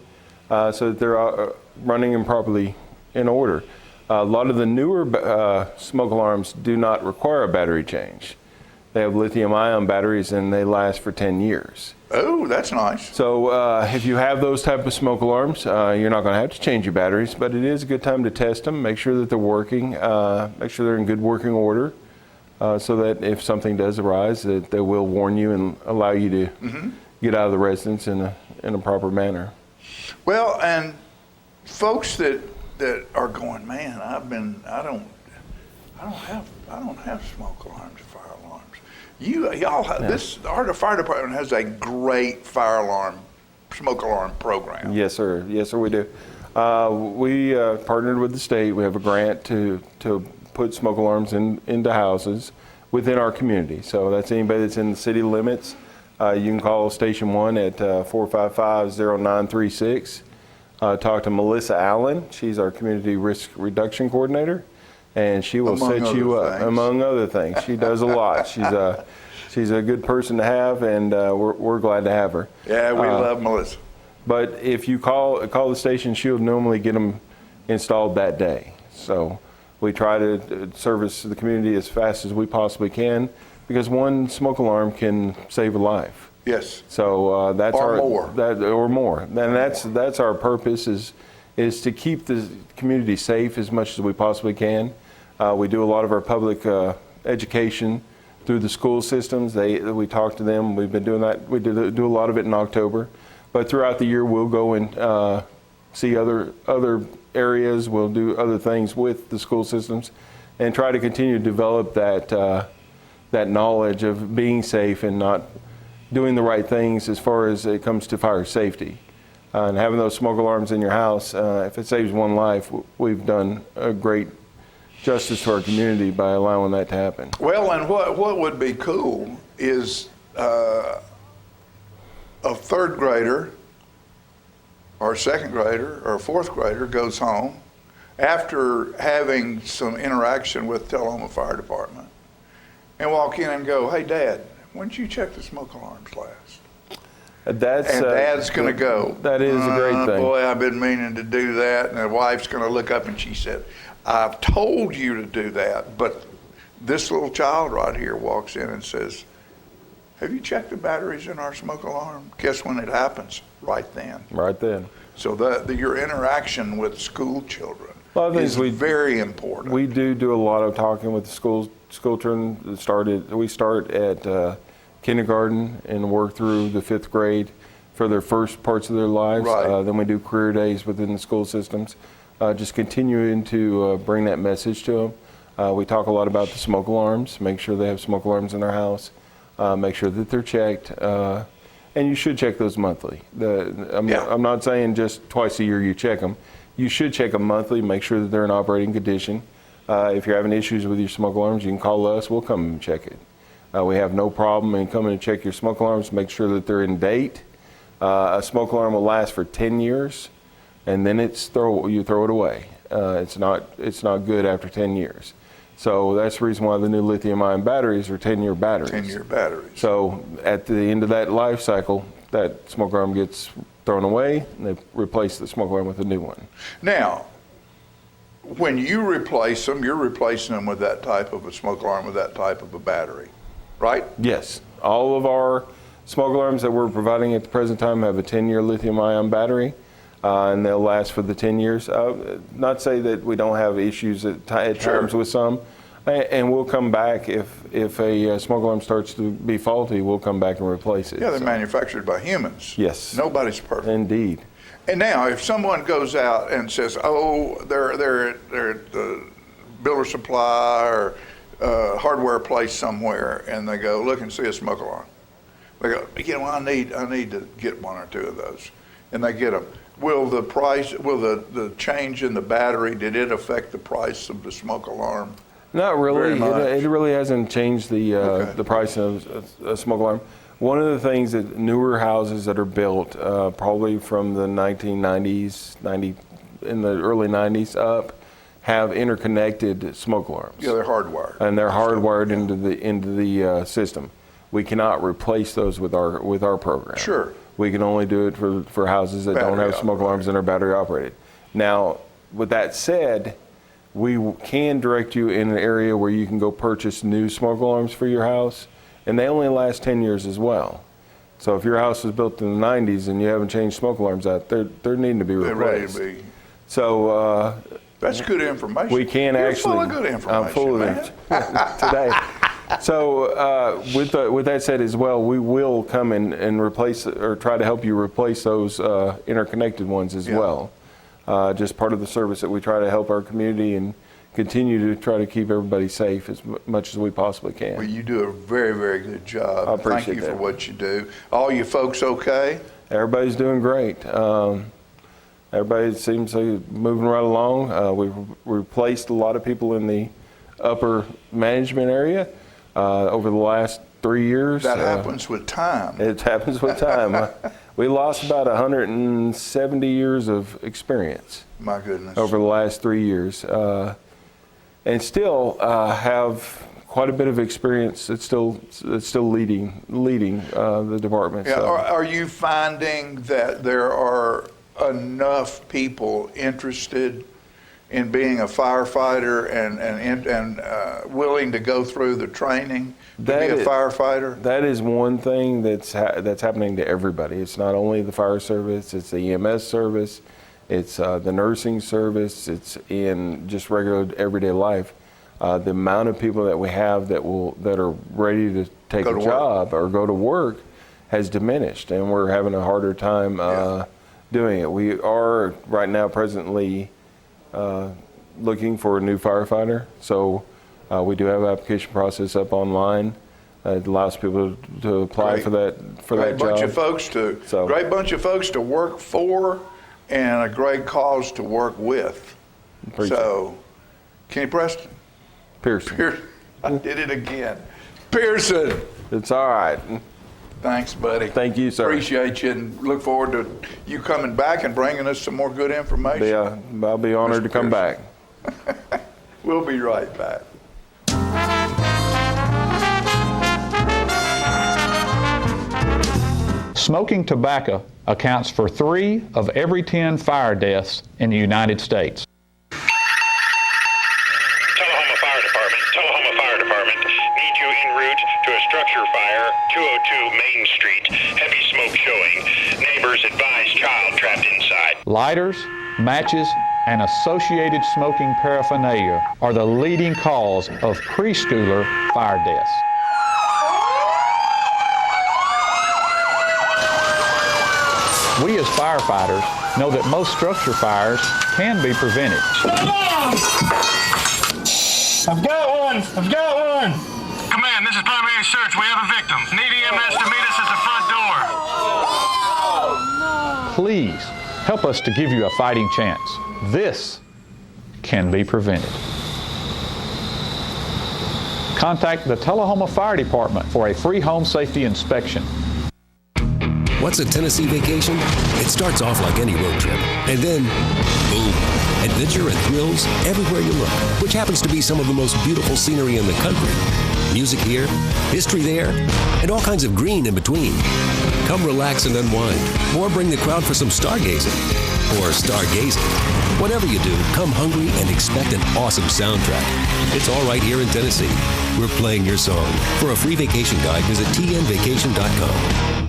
so that they're running and properly in order. A lot of the newer smoke alarms do not require a battery change. They have lithium-ion batteries and they last for 10 years. Oh, that's nice. So if you have those type of smoke alarms, you're not going to have to change your batteries, but it is a good time to test them, make sure that they're working, make sure they're in good working order, so that if something does arise, that they will warn you and allow you to get out of the residence in a proper manner. Well, and folks that are going, man, I don't have smoke alarms, fire alarms. Our fire department has a great smoke alarm program. Yes, sir. Yes, sir, we do. We partnered with the state. We have a grant to put smoke alarms into houses within our community. So that's anybody that's in the city limits. You can call Station 1 at 455-0936. Talk to Melissa Allen. She's our Community Risk Reduction Coordinator. And she will set you up, among other things. She does a lot. She's a good person to have, and we're glad to have her. Yeah, we love Melissa. But if you call the station, she'll normally get them installed that day. So we try to service the community as fast as we possibly can, because one smoke alarm can save a life. Yes. So that's more. And that's our purpose is to keep the community safe as much as we possibly can. We do a lot of our public education through the school systems. We talk to them. We've been doing that. We do a lot of it in October. But throughout the year, we'll go and see other areas. We'll do other things with the school systems and try to continue to develop that knowledge of being safe and not doing the right things as far as it comes to fire safety. And having those smoke alarms in your house, if it saves one life, we've done a great justice to our community by allowing that to happen. Well, and what would be cool is a third grader or a second grader or a fourth grader goes home after having some interaction with Tullahoma Fire Department and walk in and go, "Hey, Dad, when did you check the smoke alarms last?" Dad's going to go, "That is a great thing. Boy, I've been meaning to do that." And the wife's going to look up and she said, "I've told you to do that." But this little child right here walks in and says, "Have you checked the batteries in our smoke alarm?" Guess when it happens? Right then. Right then. So your interaction with school children is we very important. We do a lot of talking with the school children. We start at kindergarten and work through the 5th grade for their first parts of their lives. Right. Then we do career days within the school systems. Just continuing to bring that message to them. We talk a lot about the smoke alarms, make sure they have smoke alarms in their house, make sure that they're checked. And you should check those monthly. I'm not saying just twice a year you check them. You should check them monthly, make sure that they're in operating condition. If you're having issues with your smoke alarms, you can call us, we'll come and check it. We have no problem in coming and check your smoke alarms, make sure that they're in date. A smoke alarm will last for 10 years, and then you throw it away. It's not good after 10 years. So that's the reason why the new lithium-ion batteries are 10-year batteries. 10-year batteries. So at the end of that life cycle, that smoke alarm gets thrown away, and they replace the smoke alarm with a new one. Now, when you replace them, you're replacing them with that type of a smoke alarm with that type of a battery, right? Yes. All of our smoke alarms that we're providing at the present time have a 10-year lithium-ion battery, and they'll last for the 10 years. Not say that we don't have issues at times with some, and we'll come back if a smoke alarm starts to be faulty, we'll come back and replace it. Yeah, they're manufactured by humans. Yes. Nobody's perfect. Indeed. And now, if someone goes out and says, "Oh, they're at the builder supply or hardware place somewhere," and they go, "Look and see a smoke alarm," they go, "I need to get one or two of those," and they get them. Will the change in the battery, did it affect the price of the smoke alarm? Not really. Very much. It really hasn't changed the price of a smoke alarm. One of the things that newer houses that are built, probably from the 1990s, in the early 90s up, have interconnected smoke alarms. Yeah, they're hardwired. And they're hardwired into the system. We cannot replace those with our program. Sure. We can only do it for houses that don't have smoke alarms and are battery operated. Now, with that said, we can direct you in an area where you can go purchase new smoke alarms for your house, and they only last 10 years as well. So if your house was built in the 90s and you haven't changed smoke alarms out, they're needing to be replaced. They're ready to be. So that's good information. We can You're actually. full of good information, I'm full of it today. So with that said as well, we will come and replace or try to help you replace those interconnected ones as well. Just part of the service that we try to help our community and continue to try to keep everybody safe as much as we possibly can. Well, you do a very, very good job. I appreciate Thank you that. for what you do. All you folks okay? Everybody's doing great. Everybody seems to be moving right along. We've replaced a lot of people in the upper management area over the last 3 years. That happens with time. It happens with time. We lost about 170 years of experience. My goodness. Over the last 3 years. And still have quite a bit of experience that's still leading the department. Yeah, So. are you finding that there are enough people interested in being a firefighter and willing to go through the training to be a firefighter? That is one thing that's happening to everybody. It's not only the fire service, it's the EMS service, it's the nursing service, it's in just regular everyday life. The amount of people that we have that are ready to take a job or go to work has diminished, and we're having a harder time doing it. We are right now presently looking for a new firefighter. So We do have an application process up online. It allows people to apply for that Great job. bunch of folks to work for, and a great cause to work with. Appreciate So, Kenny Preston. Pearson. I did it again. Pearson. It's all right. Thanks, buddy. Thank you, sir. Appreciate you, and look forward to you coming back and bringing us some more good information. Yeah, I'll be honored to come back. We'll be right back. Smoking tobacco accounts for 3 of every 10 fire deaths in the United States. Tullahoma Fire Department need you en route to a structure fire, 202 Main Street. Heavy smoke showing. Neighbors advise child trapped inside. Lighters, matches, and associated smoking paraphernalia are the leading cause of preschooler fire deaths. We as firefighters know that most structure fires can be prevented. I've got one! Command, this is primary search. We have a victim. Need EMS to meet us at the front door. Please help us to give you a fighting chance. This can be prevented. Contact the Tullahoma Fire Department for a free home safety inspection. What's a Tennessee vacation? It starts off like any road trip, and then, boom, adventure and thrills everywhere you look, which happens to be some of the most beautiful scenery in the country. Music here, history there, and all kinds of green in between. Come relax and unwind, or bring the crowd for some stargazing, or stargazing. Whatever you do, come hungry and expect an awesome soundtrack. It's all right here in Tennessee. We're playing your song. For a free vacation guide, visit tnvacation.com.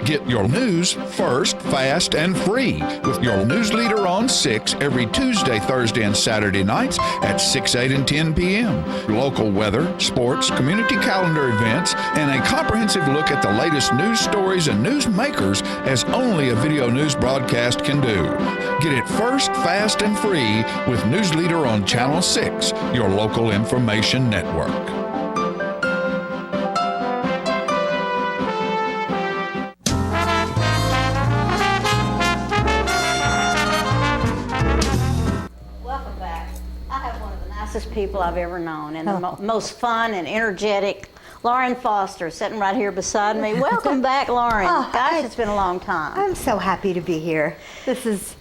Get your news first, fast, and free with your news leader on 6 every Tuesday, Thursday, and Saturday nights at 6, 8, and 10 p.m. Local weather, sports, community calendar events, and a comprehensive look at the latest news stories and news makers as only a video news broadcast can do. Get it first, fast, and free with News Leader on Channel 6, your local information network. People I've ever known, and the most fun and energetic. Lauren Foster sitting right here beside me. Welcome back, Lauren. Gosh, it's been a long time. I'm so happy to be here.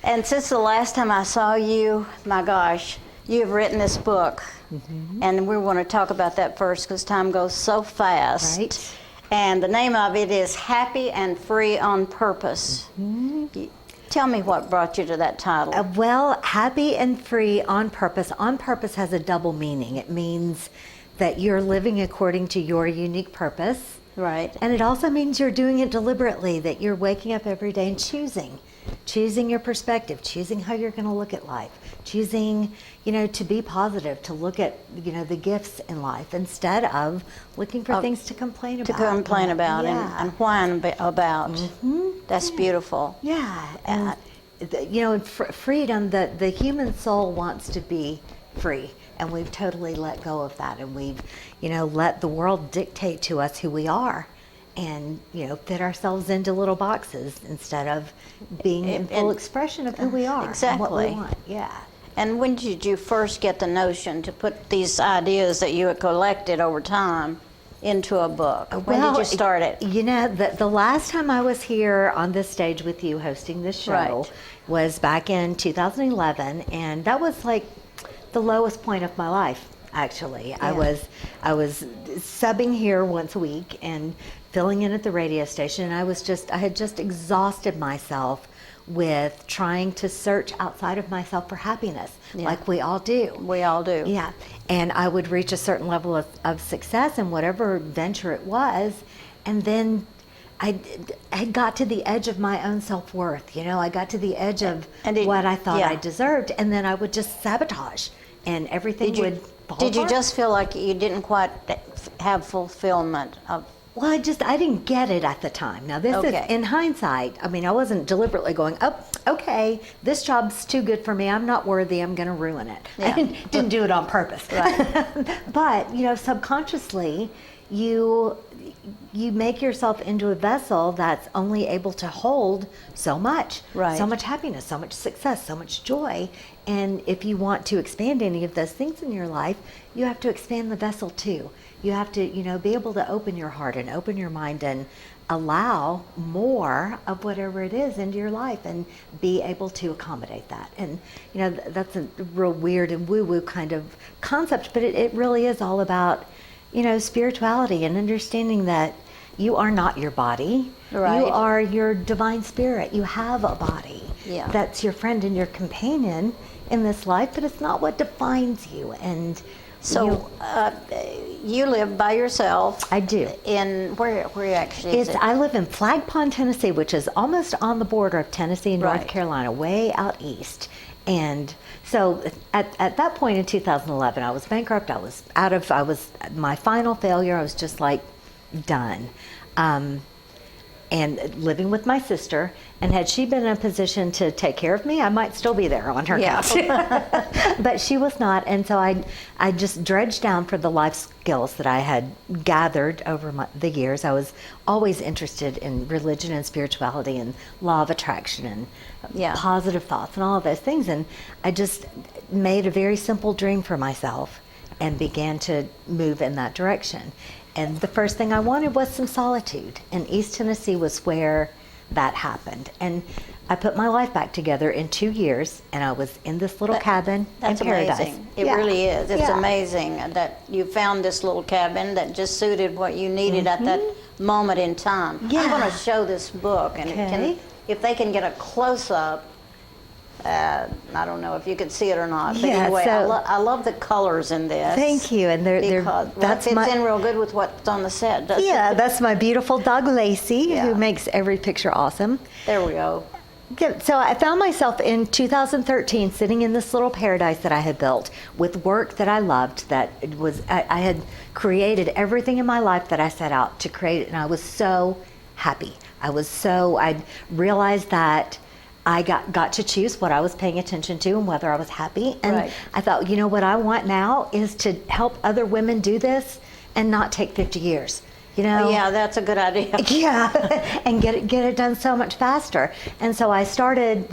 And since the last time I saw you, my gosh, you have written this book, and we want to talk about that first because time goes so fast. Right. And the name of it is Happy and Free on Purpose. Tell me what brought you to that title. Well, Happy and Free on Purpose. On Purpose has a double meaning. It means that you're living according to your unique purpose. Right. And it also means you're doing it deliberately, that you're waking up every day and choosing your perspective, choosing how you're going to look at life, choosing, to be positive, to look at, the gifts in life instead of looking for things to complain about. To complain about and whine about. That's beautiful. Yeah. And, freedom, the human soul wants to be free. And we've totally let go of that. And we've, let the world dictate to us who we are. And fit ourselves into little boxes instead of being in full expression of who we are. Exactly. And what we want. Yeah. And when did you first get the notion to put these ideas that you had collected over time into a book? When did you start it? The last time I was here on this stage with you hosting this show was back in 2011, and that was like the lowest point of my life. Actually, I was subbing here once a week and filling in at the radio station, and I had just exhausted myself with trying to search outside of myself for happiness, like we all do. We all do. Yeah, and I would reach a certain level of success in whatever venture it was, and then I got to the edge of my own self-worth. I got to the edge of what I thought I deserved, and then I would just sabotage, and everything would fall Did you apart. just feel like you didn't quite have fulfillment Well, I didn't get it at the time. Now, this Okay. is in hindsight. I mean, I wasn't deliberately going, oh, okay, this job's too good for me. I'm not worthy. I'm going to ruin it. Yeah. I didn't do it on purpose. Right. But, subconsciously, you make yourself into a vessel that's only able to hold so much. Right. So much happiness, so much success, so much joy. And if you want to expand any of those things in your life, you have to expand the vessel too. You have to, be able to open your heart and open your mind and allow more of whatever it is into your life and be able to accommodate that. And, that's a real weird and woo-woo kind of concept, but it really is all about, spirituality and understanding that you are not your body. Right. You are your divine spirit. You have a body. Yeah. That's your friend and your companion in this life, but it's not what defines you. And So you live by yourself. I do. In where actually is it? I live in Flag Pond, Tennessee, which is almost on the border of Tennessee and North Right. Carolina, way out east. And so at that point in 2011, I was bankrupt. I was my final failure. I was just like done. And living with my sister, and had she been in a position to take care of me, I might still be there on her couch. But she was not, and so I just dredged down for the life skills that I had gathered over the years. I was always interested in religion and spirituality and law of attraction and positive thoughts and all of those things, and I just made a very simple dream for myself and began to move in that direction. And the first thing I wanted was some solitude. And East Tennessee was where that happened. And I put my life back together in 2 years, and I was in this little cabin That's in paradise. amazing. It really is. It's amazing that you found this little cabin that just suited what you needed at that moment in time. I'm going to show this book, and if they can get a close-up, I don't know if you can see it or not. But anyway, I love the colors in this. Thank you, and they're that fits in real good with what's on the set, doesn't it? That's my beautiful dog Lacey, who makes every picture awesome. There we go. So I found myself in 2013 sitting in this little paradise that I had built with work that I loved. That it was I had created everything in my life that I set out to create, and I was so happy. I realized that I got to choose what I was paying attention to and whether I was happy. And I thought, what I want now is to help other women do this and not take 50 years. Yeah, that's a good idea. And get it done so much faster. And so I started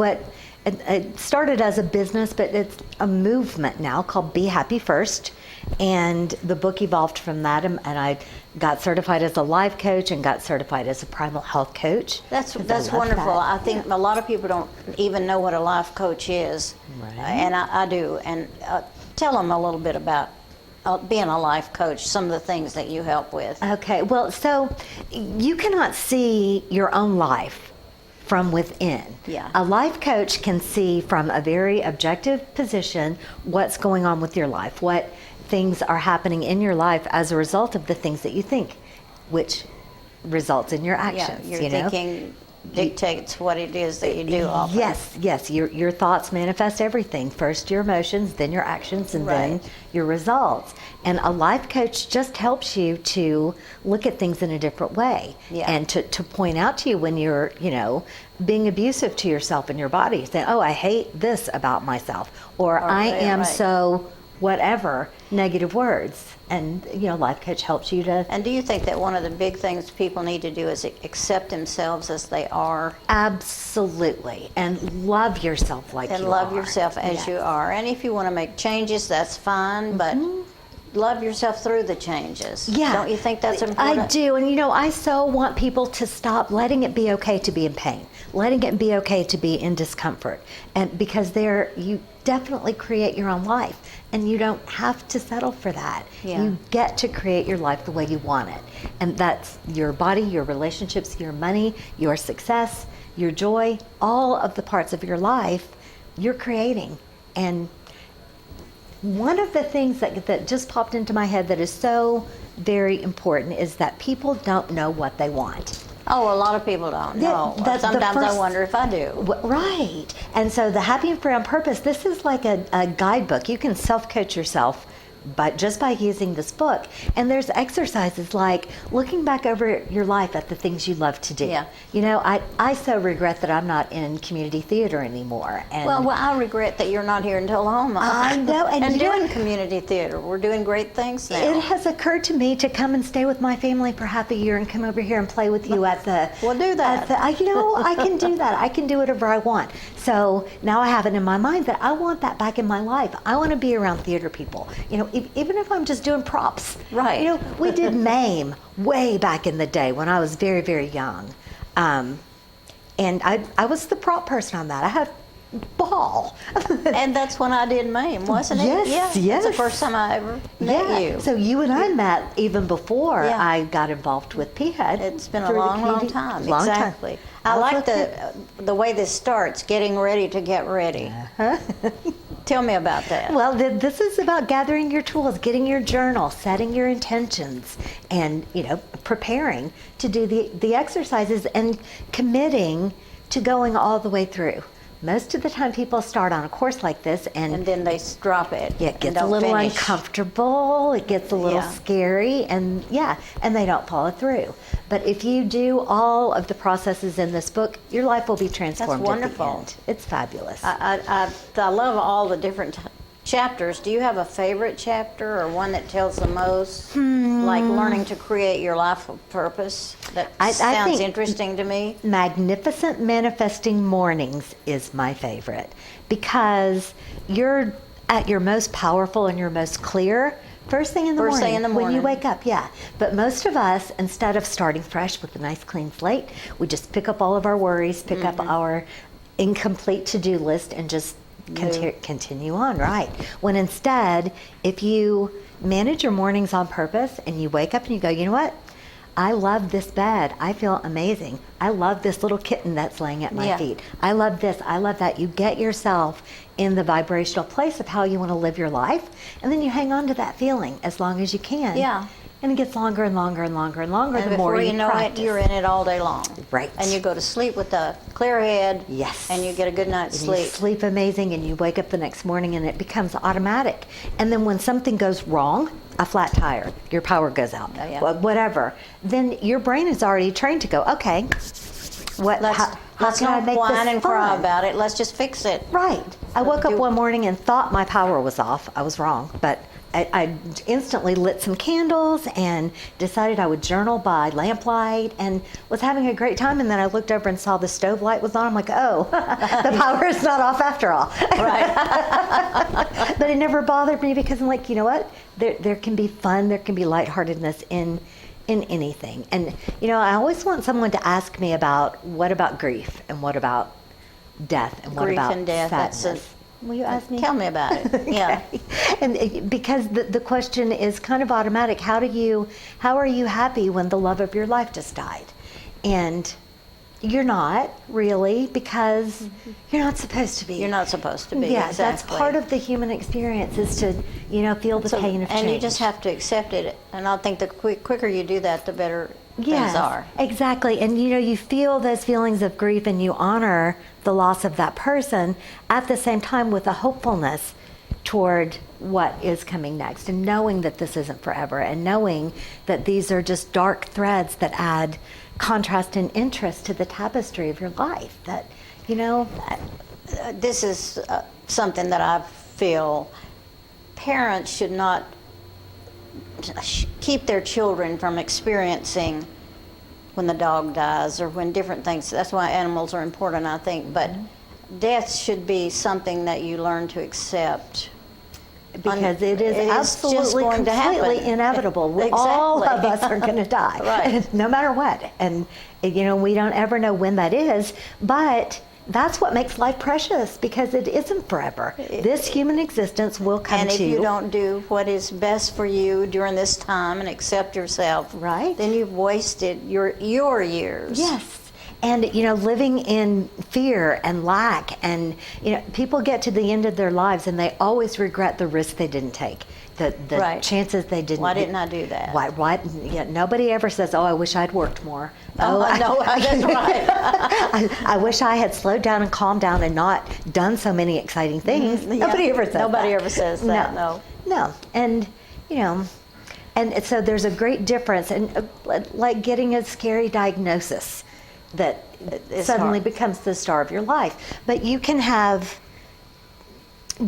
it started as a business, but it's a movement now called Be Happy First. And the book evolved from that, and I got certified as a life coach and got certified as a primal health coach. That's wonderful. I think a lot of people don't even know what a life coach is, and I do. And tell them a little bit about being a life coach, some of the things that you help with. Okay, well, so you cannot see your own life from within. Yeah. A life coach can see from a very objective position what's going on with your life, what things are happening in your life as a result of the things that you think, which results in your actions. Yeah, your thinking dictates what it is that you do often. Yes. Your thoughts manifest everything. First your emotions, then your actions, and then your results. And a life coach just helps you to look at things in a different way, and to point out to you when you're, being abusive to yourself and your body. Say, oh, I hate this about myself, or I am so whatever negative words. And life coach helps you to. And do you think that one of the big things people need to do is accept themselves as they are? Absolutely, and love yourself like you are. And love yourself as you are. And if you want to make changes, that's fine, but love yourself through the changes. Yeah. Don't you think that's important? I do, and I so want people to stop letting it be okay to be in pain, letting it be okay to be in discomfort, and because you definitely create your own life, and you don't have to settle for that. Yeah. You get to create your life the way you want it, and that's your body, your relationships, your money, your success, your joy, all of the parts of your life you're creating. And one of the things that just popped into my head that is so very important is that people don't know what they want. Oh, a lot of people don't know. Sometimes I wonder if I do. Right. And so the Happy and Free on Purpose, this is like a guidebook. You can self-coach yourself but just by using this book. And there's exercises like looking back over your life at the things you love to do. Yeah. You know, I so regret that I'm not in community theater anymore. And Well, I regret that you're not here in Tullahoma. I know, and and you know doing what? community theater. We're doing great things now. It has occurred to me to come and stay with my family for half a year and come over here and play with you at the. We'll do that. You know, I can do that. I can do whatever I want. So now I have it in my mind that I want that back in my life. I want to be around theater people. You know, even if I'm just doing props. Right. You know, we did MAME way back in the day when I was very, very young. And I was the prop person on that. I had ball. And that's when I did MAME, wasn't it? Yes, yeah. yes. That's the first time I ever met you. So you and I met even before Yeah. I got involved with PHED. It's been a long time. Long time. Exactly. I like the way this starts, getting ready to get ready. Tell me about that. Well, this is about gathering your tools, getting your journal, setting your intentions, and preparing to do the exercises and committing to going all the way through. Most of the time people start on a course like this and then they drop it. Yeah, it gets a don't little finish. uncomfortable, it gets a little scary, and they don't follow through. But if you do all of the processes in this book, your life will be transformed. That's wonderful. At the end. It's fabulous. I love all the different chapters. Do you have a favorite chapter or one that tells the most? Like learning to create your life of purpose? That I sounds think interesting to me. Magnificent Manifesting Mornings is my favorite because you're at your most powerful and your most clear first thing in the First morning. thing in the When you morning. wake up, yeah. But most of us, instead of starting fresh with a nice clean slate, we just pick up all of our worries, pick up our incomplete to-do list and just continue on, right? When instead, if you manage your mornings on purpose and you wake up and you go, you know what? I love this bed. I feel amazing. I love this little kitten that's laying at my feet. I love this. I love that. You get yourself in the vibrational place of how you want to live your life, and then you hang on to that feeling as long as you can. Yeah. And it gets longer and longer and longer and longer And the more before you you know practice. it, you're in it all day long. Right. And you go to sleep with a clear head. Yes. And you get a good night's And you sleep. sleep amazing, and you wake up the next morning and it becomes automatic. And then when something goes wrong, a flat tire, your power goes out, whatever, then your brain is already trained to go, okay, how Let's can I not make whine this and cry fun? about it. Let's just fix it. Right. I woke up one morning and thought my power was off. I was wrong, but I instantly lit some candles and decided I would journal by lamplight and was having a great time. And then I looked over and saw the stove light was on. I'm like, oh, the power is not off after all. Right. But it never bothered me because I'm like, you know what? There can be fun, there can be lightheartedness in anything. And, I always want someone to ask me about what about grief and what about death and what Grief about and death. sadness. Will you ask me? Tell me about it. Yeah. And because the question is kind of automatic, how are you happy when the love of your life just died? And you're not really, because you're not supposed to be. You're not supposed to be. Yeah, exactly. that's part of the human experience is to, feel the pain of change. And you just have to accept it. And I think the quicker you do that, the better things are. Exactly. And you feel those feelings of grief and you honor the loss of that person at the same time with a hopefulness toward what is coming next, and knowing that this isn't forever, and knowing that these are just dark threads that add contrast and interest to the tapestry of your life. That, this is something that I feel parents should not keep their children from experiencing when the dog dies or when different things. That's why animals are important, I think. But death should be something that you learn to accept. Because it is just absolutely going to happen. completely inevitable. Exactly. All of us are going to die, Right. no matter what. And we don't ever know when that is, but that's what makes life precious, because it isn't forever. This human existence will come And to if you don't do what is best for you during this time and accept yourself, right, then you've wasted your years. Yes. And, living in fear and lack, and, people get to the end of their lives and they always regret the risk they didn't take, the Right. chances they didn't. Why didn't I do that? Why? Yeah, nobody ever says, "Oh, I wish I'd worked more." No, that's right. I wish I had slowed down and calmed down and not done so many exciting things. Yeah. Nobody ever says Nobody that. ever says that, no. No, and and so there's a great difference, and like getting a scary diagnosis that suddenly becomes the star of your life. But you can have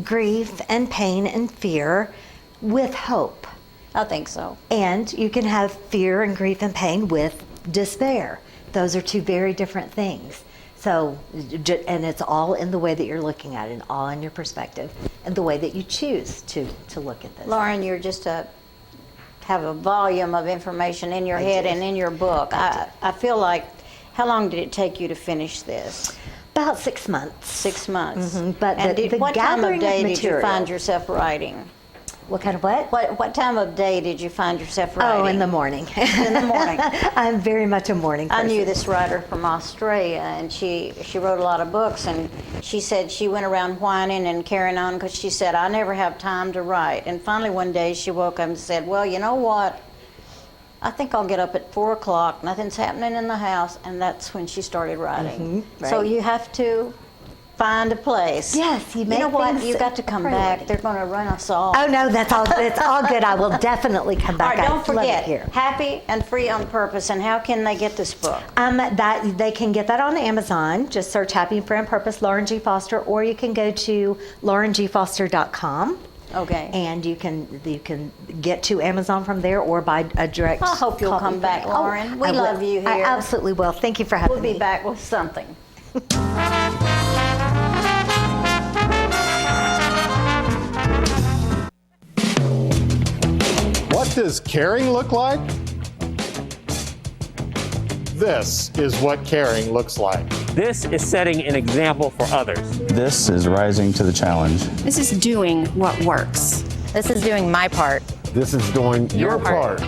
grief and pain and fear with hope. I think so. And you can have fear and grief and pain with despair. Those are two very different things. So, and it's all in the way that you're looking at it, and all in your perspective, and the way that you choose to look at this. Lauren, you're just have a volume of information in your head and in your book. I feel like, how long did it take you to finish this? About 6 months. 6 months. Mm-hmm. But what time of gathering day of did you material- find yourself writing? What kind of what? What time of day did you find yourself writing? Oh, in the morning. In the morning. I'm very much a morning person. I knew this writer from Australia, and she wrote a lot of books, and she said she went around whining and carrying on because she said, I never have time to write. And finally one day she woke up and said, well, you know what? I think I'll get up at 4 o'clock. Nothing's happening in the house. And that's when she started writing. Mm-hmm, So right. you have to find a place. Yes, you make know what? things You got to come priority. back. They're going to run us off. Oh no, that's all. It's all good. I will definitely come All back. right, don't I'd love it forget, here. Happy and Free on Purpose. And how can they get this book? That they can get that on Amazon. Just search Happy and Free on Purpose, Lauren G. Foster, or you can go to laurengfoster.com. Okay. And you can get to Amazon from there, or by a direct. I hope you'll copy come back, from- Lauren. We I will. love you here. I absolutely will. Thank you for having me. We'll be back with something. What does caring look like? This is what caring looks like. This is setting an example for others. This is rising to the challenge. This is doing what works. This is doing my part. This is doing your part.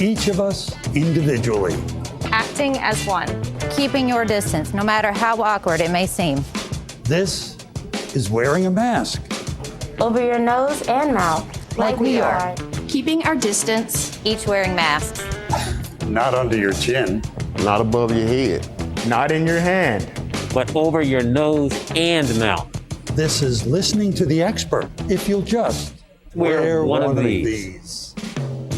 Each of us individually. Acting as one. Keeping your distance, no matter how awkward it may seem. This is wearing a mask. Over your nose and mouth, like we are. Keeping our distance, each wearing masks. Not under your chin. Not above your head. Not in your hand, but over your nose and mouth. This is listening to the expert. If you'll just Wear one of these.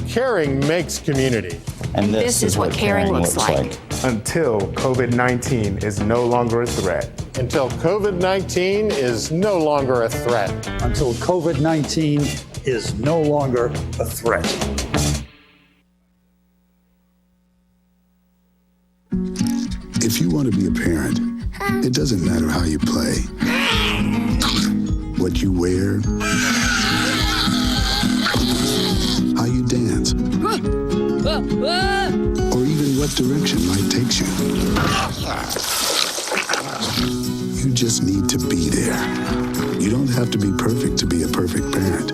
Caring makes community. And this is what caring looks like. Until COVID-19 is no longer a threat. Until COVID-19 is no longer a threat. Until COVID-19 is no longer a threat. If you want to be a parent, it doesn't matter how you play, what you wear, how you dance, or even what direction life takes you. You just need to be there. You don't have to be perfect to be a perfect parent.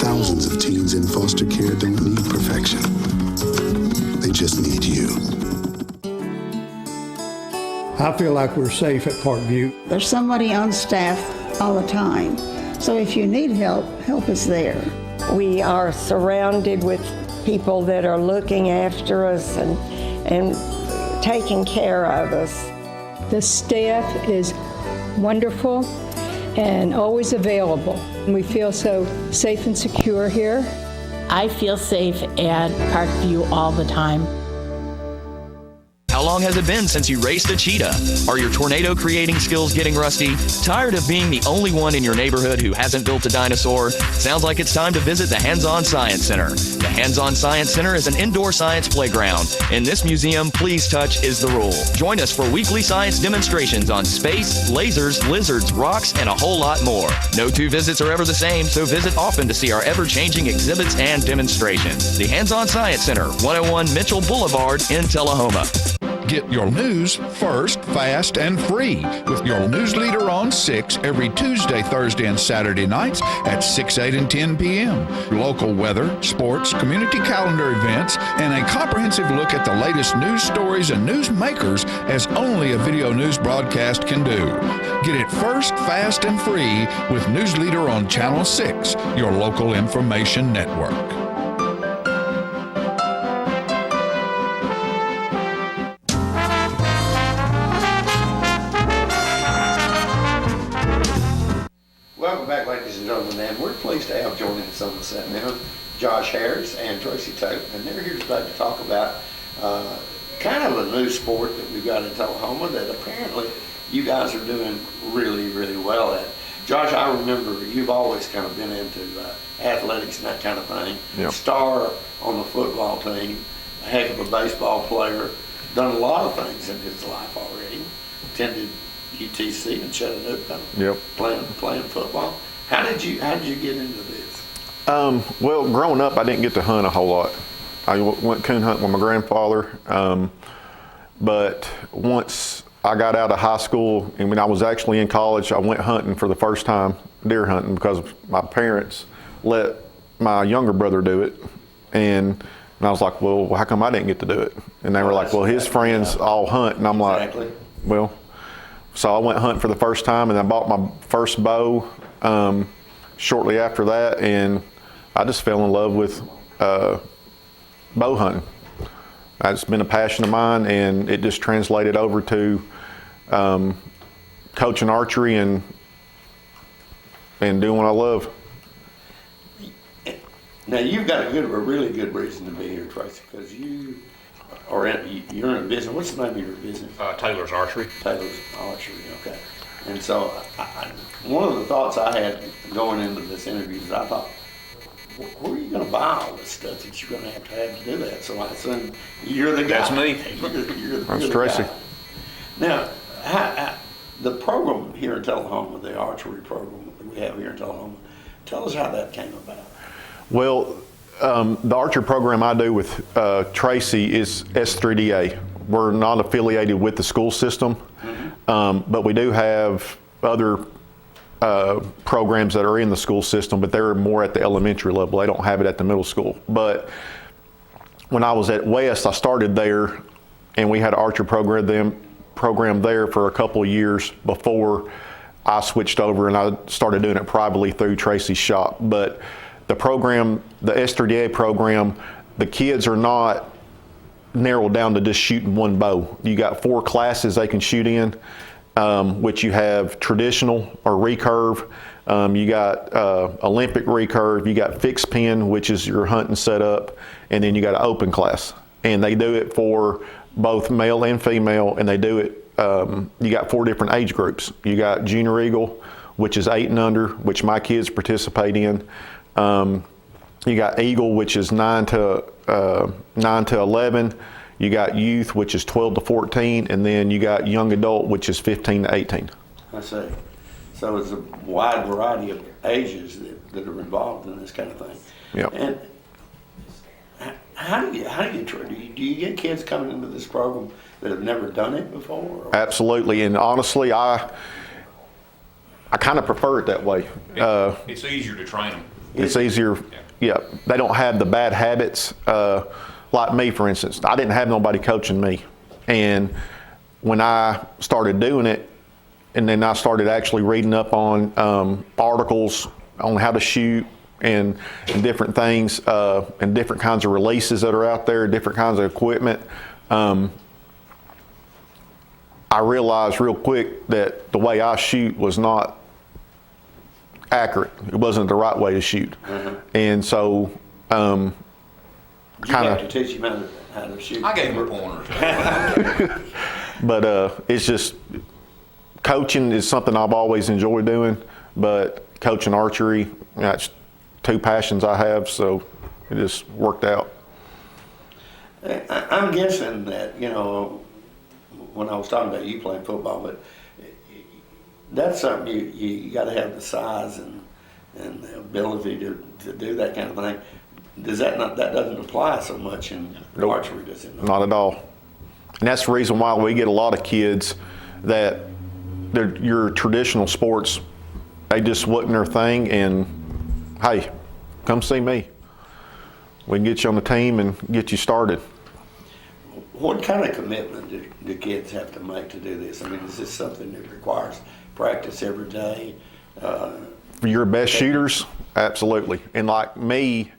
Thousands of teens in foster care don't need perfection. They just need you. I feel like we're safe at Parkview. There's somebody on staff all the time. So if you need help, help is there. We are surrounded with people that are looking after us and taking care of us. The staff is wonderful and always available. We feel so safe and secure here. I feel safe at Parkview all the time. How long has it been since you raced a cheetah? Are your tornado creating skills getting rusty? Tired of being the only one in your neighborhood who hasn't built a dinosaur? Sounds like it's time to visit the Hands-On Science Center. The Hands-On Science Center is an indoor science playground. In this museum, please touch is the rule. Join us for weekly science demonstrations on space, lasers, lizards, rocks, and a whole lot more. No two visits are ever the same, so visit often to see our ever-changing exhibits and demonstrations. The Hands-On Science Center, 101 Mitchell Boulevard in Tullahoma. Get your news first, fast, and free with your news leader on 6 every Tuesday, Thursday, and Saturday nights at 6, 8, and 10 p.m. Local weather, sports, community calendar events, and a comprehensive look at the latest news stories and news makers as only a video news broadcast can do. Get it first, fast, and free with News Leader on Channel 6, your local information network. Welcome back, ladies and gentlemen. And we're pleased to have joining us on the set now Josh Harris and Tracy Tote, and they're here today to talk about kind of a new sport that we've got in Tullahoma that apparently you guys are doing really, really well at. Josh, I remember you've always kind of been into athletics and that kind of thing. Yep. Star on the football team, a heck of a baseball player, done a lot of things in his life already. Attended UTC in Chattanooga, Yep. playing football. How did you get into this? Well, growing up, I didn't get to hunt a whole lot. I went coon hunting with my grandfather, but once I got out of high school and when I was actually in college, I went hunting for the first time, deer hunting, because my parents let my younger brother do it. And I was like, well, how come I didn't get to do it? And they were like, well, his friends all hunt. And I'm like, well, so I went hunting for the first time, and I bought my first bow shortly after that, and I just fell in love with bow hunting. It's been a passion of mine, and it just translated over to coaching archery and doing what I love. Now you've got a really good reason to be here, Tracy, because you're in a business. What's the name of your business? Taylor's Archery. Taylor's Archery. Okay. And so one of the thoughts I had going into this interview is I thought, where are you going to buy all this stuff that you're going to have to do that? So I assume you're the guy. That's me. That's Tracy. Now, the program here in Tullahoma, the archery program that we have here in Tullahoma, tell us how that came about. Well, the archery program I do with Tracy is S3DA. We're not affiliated with the school system, but we do have other programs that are in the school system, but they're more at the elementary level. They don't have it at the middle school. But when I was at West, I started there, and we had an archery program there for a couple of years before I switched over and I started doing it privately through Tracy's shop. But the program, the S3DA program, the kids are not narrowed down to just shooting one bow. You got 4 classes they can shoot in, which you have traditional or recurve, you got Olympic recurve, you got fixed pin, which is your hunting setup, and then you got an open class. And they do it for both male and female, and they do it, you got 4 different age groups. You got Junior Eagle, which is 8 and under, which my kids participate in. You got Eagle, which is 9 to 11. You that youth, which is 12 to 14, and then you got young adult, which is 15 to 18. I see. So it's a wide variety of ages that are involved in this kind of thing. Yep. And do you get kids coming into this program that have never done it before? Or? Absolutely, and honestly, I kind of prefer it that way. It's easier to train them. It's easier. Yeah, they don't have the bad habits. Like me, for instance, I didn't have nobody coaching me, and when I started doing it, and then I started actually reading up on articles on how to shoot and different things and different kinds of releases that are out there, different kinds of equipment. I realized real quick that the way I shoot was not accurate. It wasn't the right way to shoot. And so you have to teach him how to shoot. I gave him a pointer. But it's just, coaching is something I've always enjoyed doing, but coaching archery, that's 2 passions I have, so it just worked out. I'm guessing that, when I was talking about you playing football, but that's something you got to have the size and the ability to do that kind of thing. That doesn't apply so much in archery, does it? Not at all. And that's the reason why we get a lot of kids that your traditional sports, they just wasn't their thing, and hey, come see me. We can get you on the team and get you started. What kind of commitment do kids have to make to do this? I mean, is this something that requires practice every day? For your best shooters, absolutely. And like me,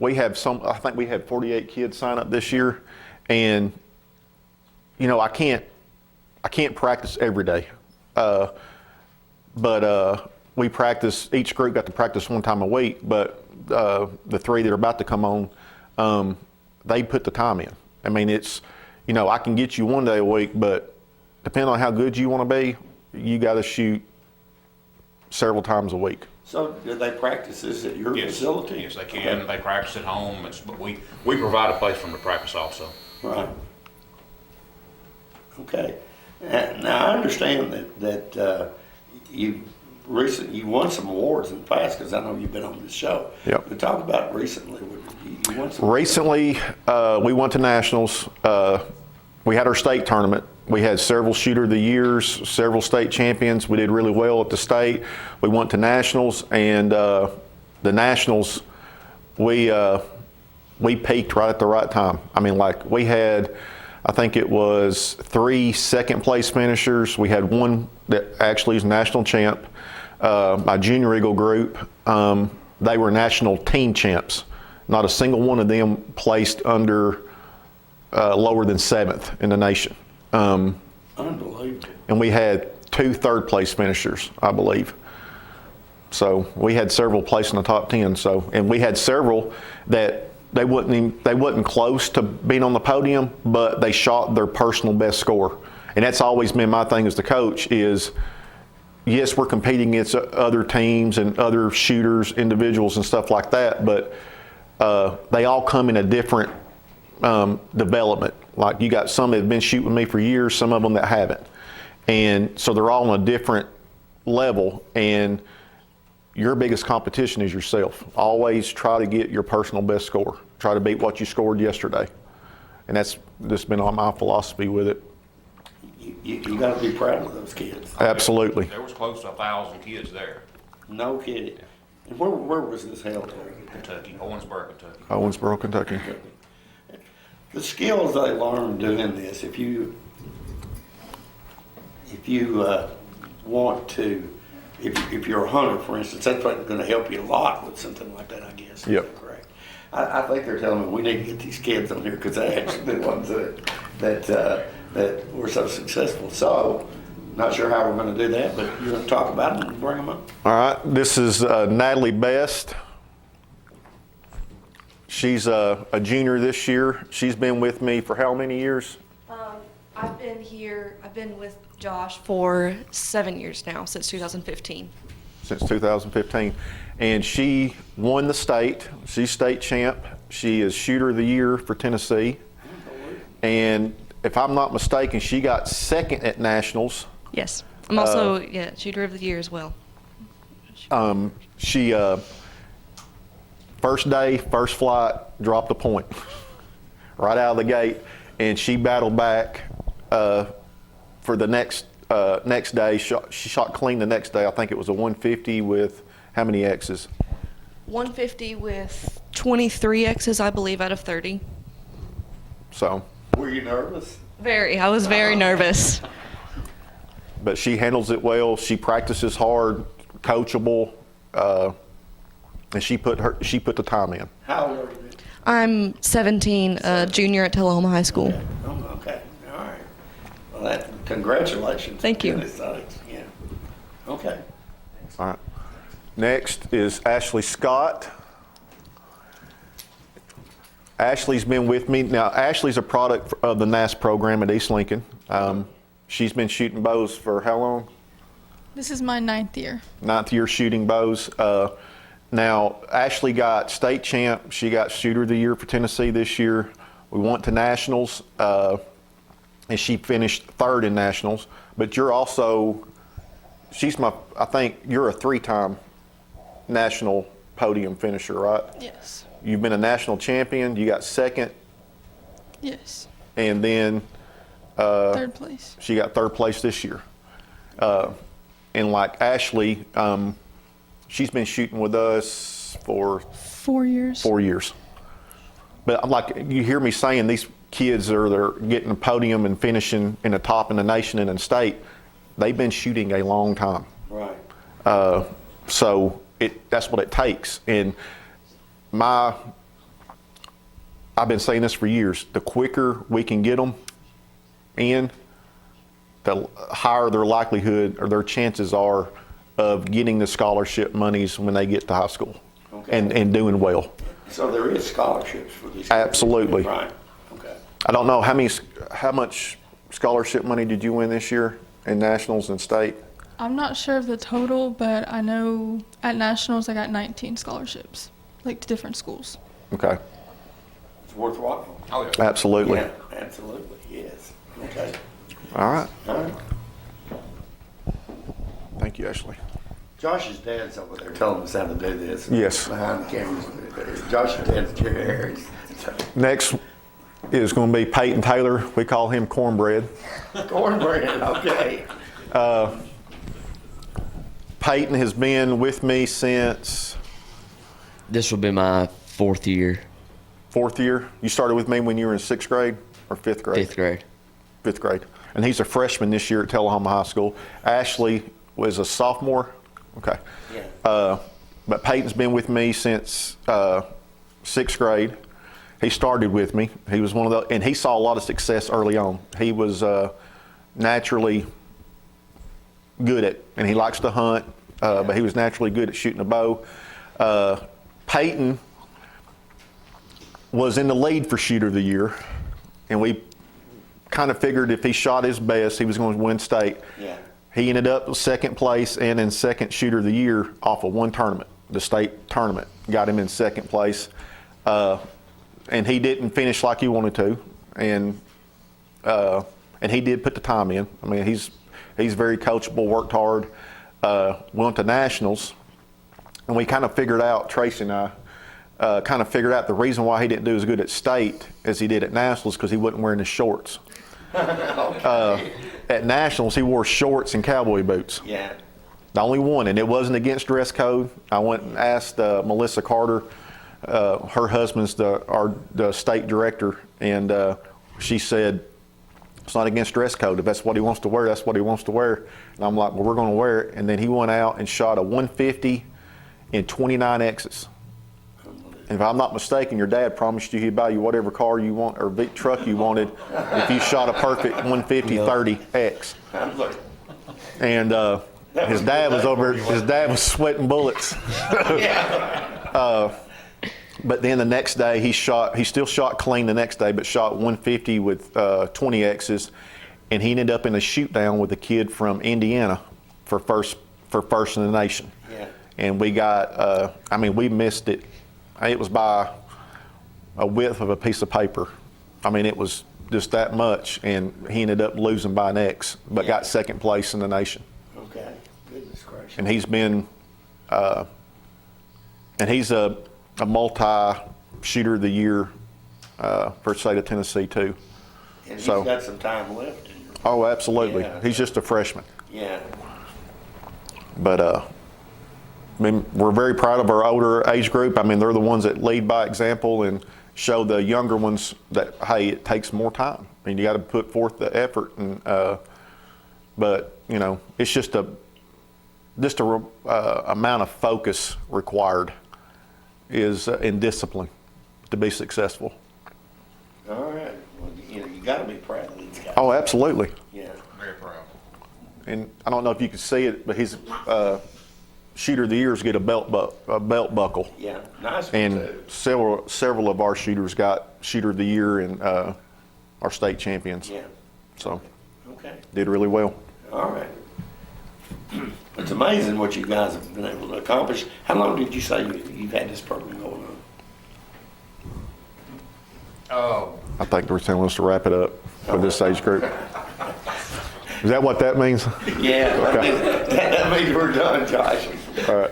I think we had 48 kids sign up this year, and I can't practice every day. But we practice, each group got to practice one time a week, but the 3 that are about to come on, they put the time in. I mean, it's, you know, I can get you 1 day a week, but depending on how good you want to be, you got to shoot several times a week. So do they practice this at your facility? Yes, they can. They practice at home. But we provide a place for them to practice also. Right. Okay. Now I understand that you won some awards in the past, because I know you've been on this show. Yep. But talk about recently. You won some. Recently, we went to nationals. We had our state tournament. We had several Shooter of the Years, several state champions. We did really well at the state. We went to nationals, and the nationals, we peaked right at the right time. I mean, like, we had, I think it was 3 second place finishers. We had one that actually is national champ. My Junior Eagle group, they were national team champs. Not a single one of them placed under lower than 7th in the nation. Unbelievable. And we had 2 third place finishers, I believe. So we had several placed in the top 10. So, and we had several that they wasn't close to being on the podium, but they shot their personal best score. And that's always been my thing as the coach is, yes, we're competing against other teams and other shooters, individuals and stuff like that, but they all come in a different development. Like, you got some that have been shooting with me for years, some of them that haven't. And so they're all on a different level, and your biggest competition is yourself. Always try to get your personal best score. Try to beat what you scored yesterday. And that's just been my philosophy with it. You got to be proud of those kids. Absolutely. There was close to 1,000 kids there. No kidding. And where was this held? Kentucky, Owensboro, Kentucky. Owensboro, Kentucky. The skills they learn doing this, if you want to, if you're a hunter, for instance, that's going to help you a lot with something like that, I guess. Yep. Correct. I think they're telling me we need to get these kids on here because they actually the ones that were so successful. So, not sure how we're going to do that, but you're going to talk about them and bring them up. All right. This is Natalie Best. She's a junior this year. She's been with me for how many years? I've been with Josh for 7 years now, since 2015. Since 2015. And she won the state. She's state champ. She is Shooter of the Year for Tennessee. And if I'm not mistaken, she got second at nationals. Yes. I'm also, Shooter of the Year as well. She, first day, first flight, dropped a point right out of the gate. And she battled back for the next day. She shot clean the next day. I think it was a 150 with how many X's? 150 with 23 X's, I believe, out of 30. So. Were you nervous? Very. I was very nervous. But she handles it well. She practices hard, coachable, and she put the time in. How old are you? I'm 17, a junior at Tullahoma High School. Okay. All right. Well, congratulations. Thank you. Yeah. Okay. All right. Next is Ashley Scott. Ashley's been with me. Now, Ashley's a product of the NAS program at East Lincoln. She's been shooting bows for how long? This is my 9th year. 9th year shooting bows. Now, Ashley got state champ. She got Shooter of the Year for Tennessee this year. We went to nationals, and she finished 3rd in nationals. But you're also, I think you're a 3-time national podium finisher, right? Yes. You've been a national champion. You got 2nd. Yes. And then 3rd place. She got 3rd place this year. And like Ashley, she's been shooting with us for 4 years. 4 years. But like you hear me saying, these kids they're getting a podium and finishing in the top in the nation and in the state. They've been shooting a long time. Right. So that's what it takes. And I've been saying this for years. The quicker we can get them in, the higher their likelihood or their chances are of getting the scholarship monies when they get to high school, Okay. and doing well. So there is scholarships for these. Absolutely. Right. Okay. I don't know how much scholarship money did you win this year in nationals and state? I'm not sure of the total, but I know at nationals I got 19 scholarships, like to different schools. Okay. It's worthwhile. Oh, yeah. Absolutely. Yeah, absolutely, yes. Okay. All right. All right. Thank you, Ashley. Josh's dad's over there telling us how to do this. Yes. Behind the cameras. Josh's dad's Jerry Harris. Next is going to be Peyton Taylor. We call him Cornbread. Cornbread, okay. Peyton has been with me since... This will be my 4th year. 4th year? You started with me when you were in 6th grade or 5th grade? 5th grade. 5th grade. And he's a freshman this year at Tullahoma High School. Ashley was a sophomore. Okay. Yeah. But Peyton's been with me since 6th grade. He started with me. He was one of the, and he saw a lot of success early on. He was naturally good at, and he likes to hunt, but he was naturally good at shooting a bow. Peyton was in the lead for Shooter of the Year, and we kind of figured if he shot his best, he was going to win state. Yeah. He ended up 2nd place and in 2nd Shooter of the Year off of one tournament. The state tournament got him in 2nd place. And he didn't finish like he wanted to. And he did put the time in. I mean, he's very coachable, worked hard, went to nationals. And we kind of figured out, Tracy and I, kind of figured out the reason why he didn't do as good at state as he did at nationals because he wasn't wearing his shorts. At nationals, he wore shorts and cowboy boots. Yeah. The only one, and it wasn't against dress code. I went and asked Melissa Carter, her husband's the state director, and she said, it's not against dress code. If that's what he wants to wear, that's what he wants to wear. And I'm like, well, we're going to wear it. And then he went out and shot a 150 in 29 X's. If I'm not mistaken, your dad promised you he'd buy you whatever car you want or big truck you wanted if you shot a perfect 150 30X. And his dad was over. His dad was sweating bullets. But then the next day he still shot clean the next day, but shot 150 with 20 X's, and he ended up in a shoot down with a kid from Indiana for first in the nation. Yeah. And we got, we missed it. It was by a width of a piece of paper. I mean, it was just that much, and he ended up losing by an X, but got 2nd place in the nation. Okay. Goodness gracious. And he's been, and he's a multi-shooter of the year for the state of Tennessee too. And he's So- got some time left. In your Oh, absolutely. Yeah. He's just a freshman. Yeah. But we're very proud of our older age group. I mean, they're the ones that lead by example and show the younger ones that, hey, it takes more time. I mean, you got to put forth the effort. And but it's just a amount of focus required is in discipline to be successful. All right. Well, you got to be proud of these guys. Oh, absolutely. Yeah. Very proud. And I don't know if you can see it, but his Shooter of the Years get a belt buckle. Yeah. Nice one, And too. several of our shooters got Shooter of the Year and our state champions. Yeah. So Okay. did really well. All right. It's amazing what you guys have been able to accomplish. How long did you say you've had this program going on? Oh, I think they're telling us to wrap it up for this age group. Is that what that means? Yeah, Okay. that means we're done, Josh. All right.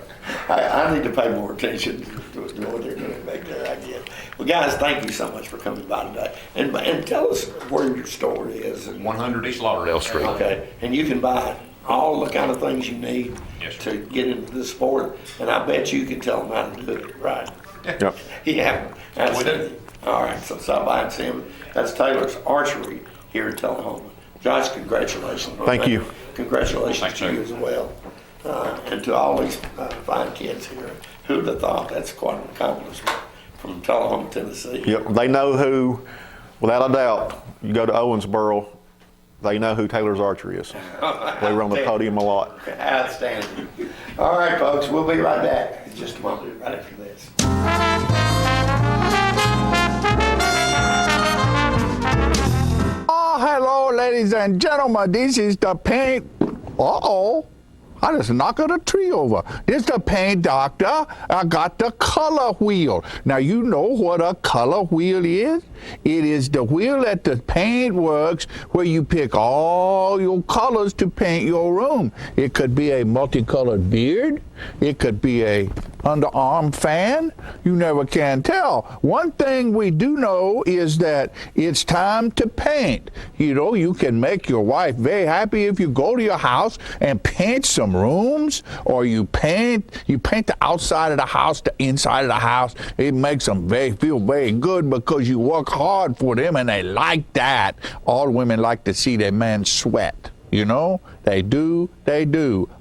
I need to pay more attention to what they're doing back there, I guess. Well, guys, thank you so much for coming by today. And tell us where your store is. 100 East Lauderdale Street. Okay, and you can buy all the kind of things you need Yes, to get into the sport, and I bet you can tell them how to do it, right? Yep. Yeah, that's We do. it. All right, so stop by and see him. That's Taylor's Archery here in Tullahoma. Josh, congratulations. Thank you. Congratulations Thanks, to you as well. And to all these fine kids here. Who'd have thought? That's quite an accomplishment from Tullahoma, Tennessee. Yep. They know who, without a doubt, you go to Owensboro, they know who Taylor's Archer is. We were on the podium a lot. Outstanding. All right, folks, we'll be right back in just a moment, right after this. Oh, hello, ladies and gentlemen. This is the paint. Uh-oh. I just knocked a tree over. This is the paint doctor. I got the color wheel. Now, you know what a color wheel is? It is the wheel at the paint works where you pick all your colors to paint your room. It could be a multicolored beard. It could be a underarm fan. You never can tell. One thing we do know is that it's time to paint. You know, you can make your wife very happy if you go to your house and paint some rooms, or you paint the outside of the house, the inside of the house. It makes them feel very good because you work hard for them and they like that. All women like to see their man sweat. You know, they do.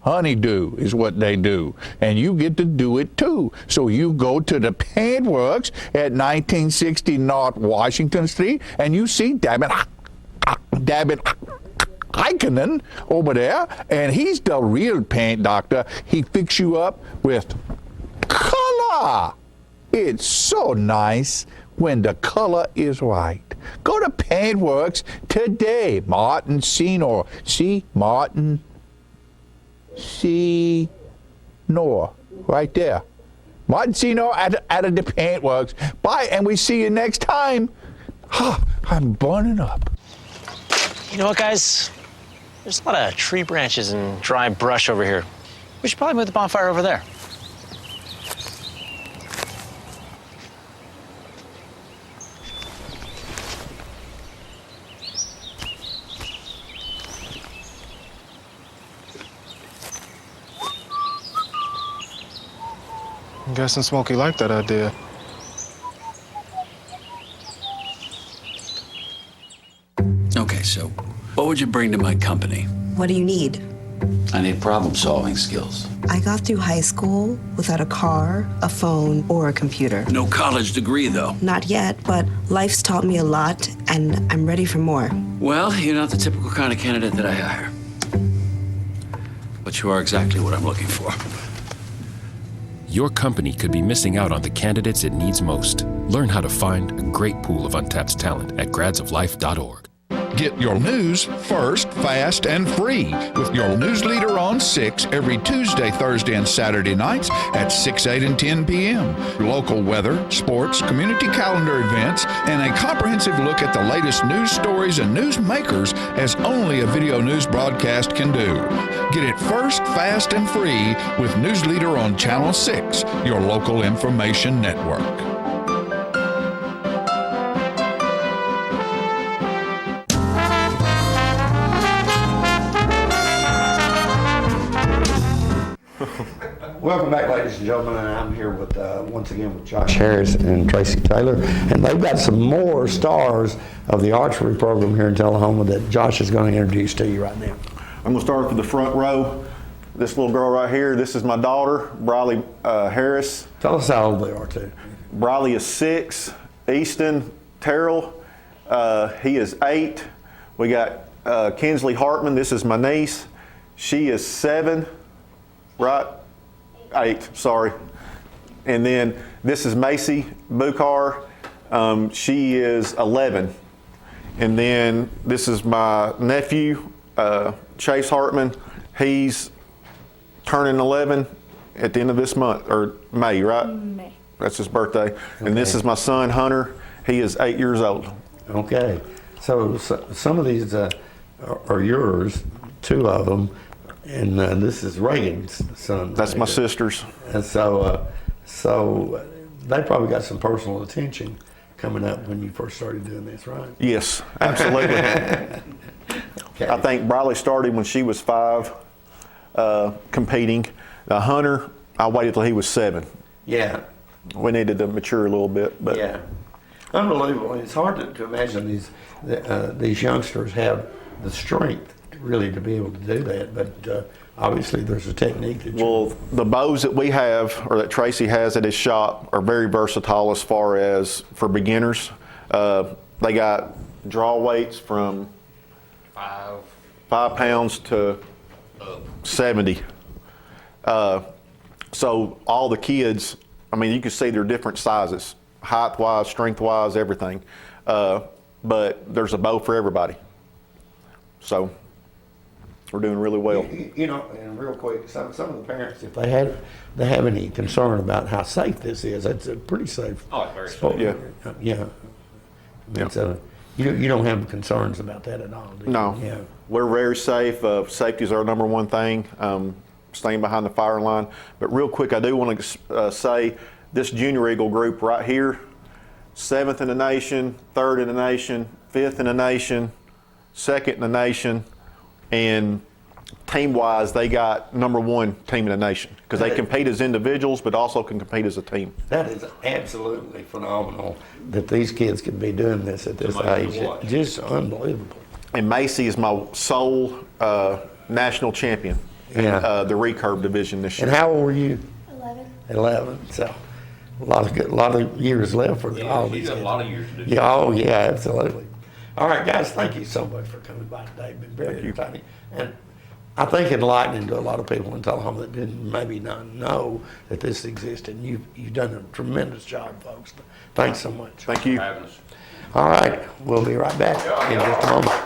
Honeydew is what they do. And you get to do it too. So you go to the paint works at 1960 North Washington Street and you see David Heikkinen over there, and he's the real paint doctor. He fix you up with color. It's so nice when the color is right. Go to Paintworks today. Martin Senor. See? Martin Senor. Right there. Martin Senor at the Paintworks. Bye, and we see you next time. I'm burning up. You know what, guys? There's a lot of tree branches and dry brush over here. We should probably move the bonfire over there. I'm guessing Smokey liked that idea. Okay, so what would you bring to my company? What do you need? I need problem-solving skills. I got through high school without a car, a phone, or a computer. No college degree, though. Not yet, but life's taught me a lot, and I'm ready for more. Well, you're not the typical kind of candidate that I hire. But you are exactly what I'm looking for. Your company could be missing out on the candidates it needs most. Learn how to find a great pool of untapped talent at gradsoflife.org. Get your news first, fast, and free with your news leader on 6 every Tuesday, Thursday, and Saturday nights at 6, 8, and 10 p.m. Local weather, sports, community calendar events, and a comprehensive look at the latest news stories and news makers as only a video news broadcast can do. Get it first, fast, and free with News Leader on Channel 6, your local information network. Welcome back, ladies and gentlemen, and I'm here with, once again, with Josh Harris and Tracy Taylor, and they've got some more stars of the archery program here in Tullahoma that Josh is going to introduce to you right now. I'm going to start with the front row. This little girl right here, this is my daughter, Briley Harris. Tell us how old they are, too. Briley is 6. Easton Terrell, he is 8. We got Kinsley Hartman, this is my niece. She is 7, right? 8, sorry. And then this is Macy Bucar. She is 11. And then this is my nephew, Chase Hartman. He's turning 11 at the end of this month, or May, right? May. That's his birthday. Okay. And this is my son, Hunter. He is 8 years old. Okay. So some of these are yours, 2 of them. And this is Reagan's son. That's my sister's. And so they probably got some personal attention coming up when you first started doing this, right? Yes, absolutely. Okay. I think Briley started when she was 5, competing. Hunter, I waited till he was 7. Yeah. We needed to mature a little bit, but yeah, unbelievable. It's hard to imagine these youngsters have the strength really to be able to do that, but obviously there's a technique that the bows that we have, or that Tracy has at his shop, are very versatile as far as for beginners. They got draw weights from 5 pounds to 70. So all the kids, I mean, you can see they're different sizes, height-wise, strength-wise, everything. But there's a bow for everybody. So we're doing really well. You know, and real quick, some of the parents, if they have any concern about how safe this is, it's a pretty safe. Oh, it's very sport. safe. Yeah. Yeah. So you don't have concerns about that at all, do you? No. Yeah. We're very safe. Safety is our number one thing. Staying behind the fire line. But real quick, I do want to say this Junior Eagle group right here, 7th in the nation, 3rd in the nation, 5th in the nation, 2nd in the nation, and team-wise, they got number 1 team in the nation because they compete as individuals, but also can compete as a team. That is absolutely phenomenal that these kids can be doing this at this age. Just unbelievable. And Macy is my sole national champion in the recurve division this year. And how old were you? 11. 11. So a lot of years left for all these She's got kids. a lot of years to do. Yeah, oh yeah, absolutely. All right, guys, thank you so much for coming by today. It's been very entertaining. And I think enlightening to a lot of people in Tullahoma that didn't maybe not know that this existed. You've done a tremendous job, folks. Thanks so much. Thank you. For having us. All right, we'll be right back in just a moment.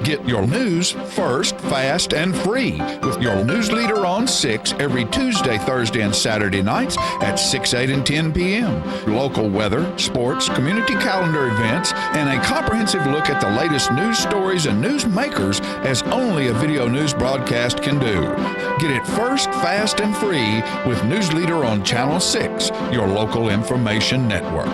Get your news first, fast, and free with your news leader on 6 every Tuesday, Thursday, and Saturday nights at 6, 8, and 10 p.m. Local weather, sports, community calendar events, and a comprehensive look at the latest news stories and news makers as only a video news broadcast can do. Get it first, fast, and free with News Leader on Channel 6, your local information network.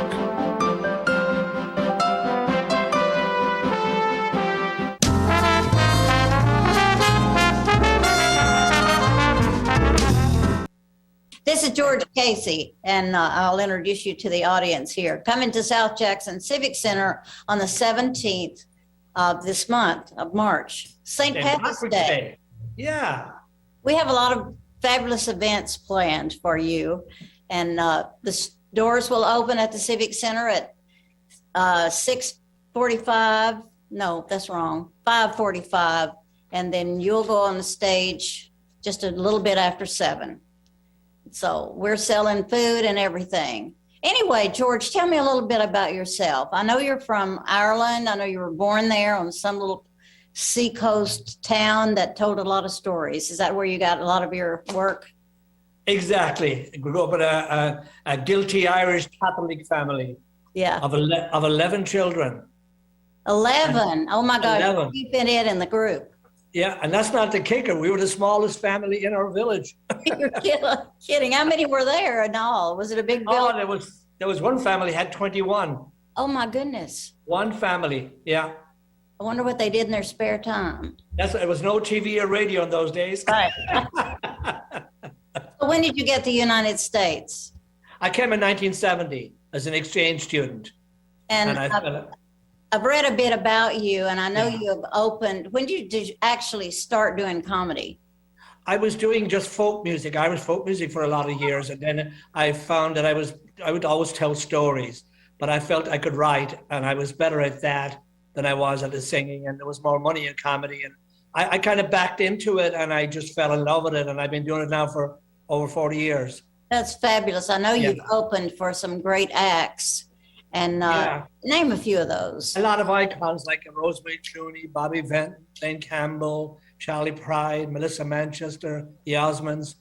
This is George Casey, and I'll introduce you to the audience here. Coming to South Jackson Civic Center on the 17th of this month of March, St. Patrick's Day. Yeah. We have a lot of fabulous events planned for you, and the doors will open at the Civic Center at 6:45. No, that's wrong. 5:45, and then you'll go on the stage just a little bit after 7. So we're selling food and everything. Anyway, George, tell me a little bit about yourself. I know you're from Ireland. I know you were born there on some little seacoast town that told a lot of stories. Is that where you got a lot of your work? Exactly. We grew up in a guilty Irish Catholic family. Yeah. Of 11 children. 11. Oh my God. 11. You've been in the group. Yeah, and that's not the kicker. We were the smallest family in our village. You're kidding. How many were there in all? Was it a big village? Oh, there was one family had 21. Oh my goodness. One family, yeah. I wonder what they did in their spare time. There was no TV or radio in those days. Right. So when did you get to the United States? I came in 1970 as an exchange student. And I've read a bit about you, and I know you have opened. When did you actually start doing comedy? I was doing just folk music, Irish folk music for a lot of years. And then I found that I would always tell stories, but I felt I could write, and I was better at that than I was at the singing, and there was more money in comedy. And I kind of backed into it, and I just fell in love with it. And I've been doing it now for over 40 years. That's fabulous. I know you've opened for some great acts. And name a few of those. A lot of icons like Rosemary Clooney, Bobby Vinton, Glenn Campbell, Charlie Pride, Melissa Manchester, the Osmonds,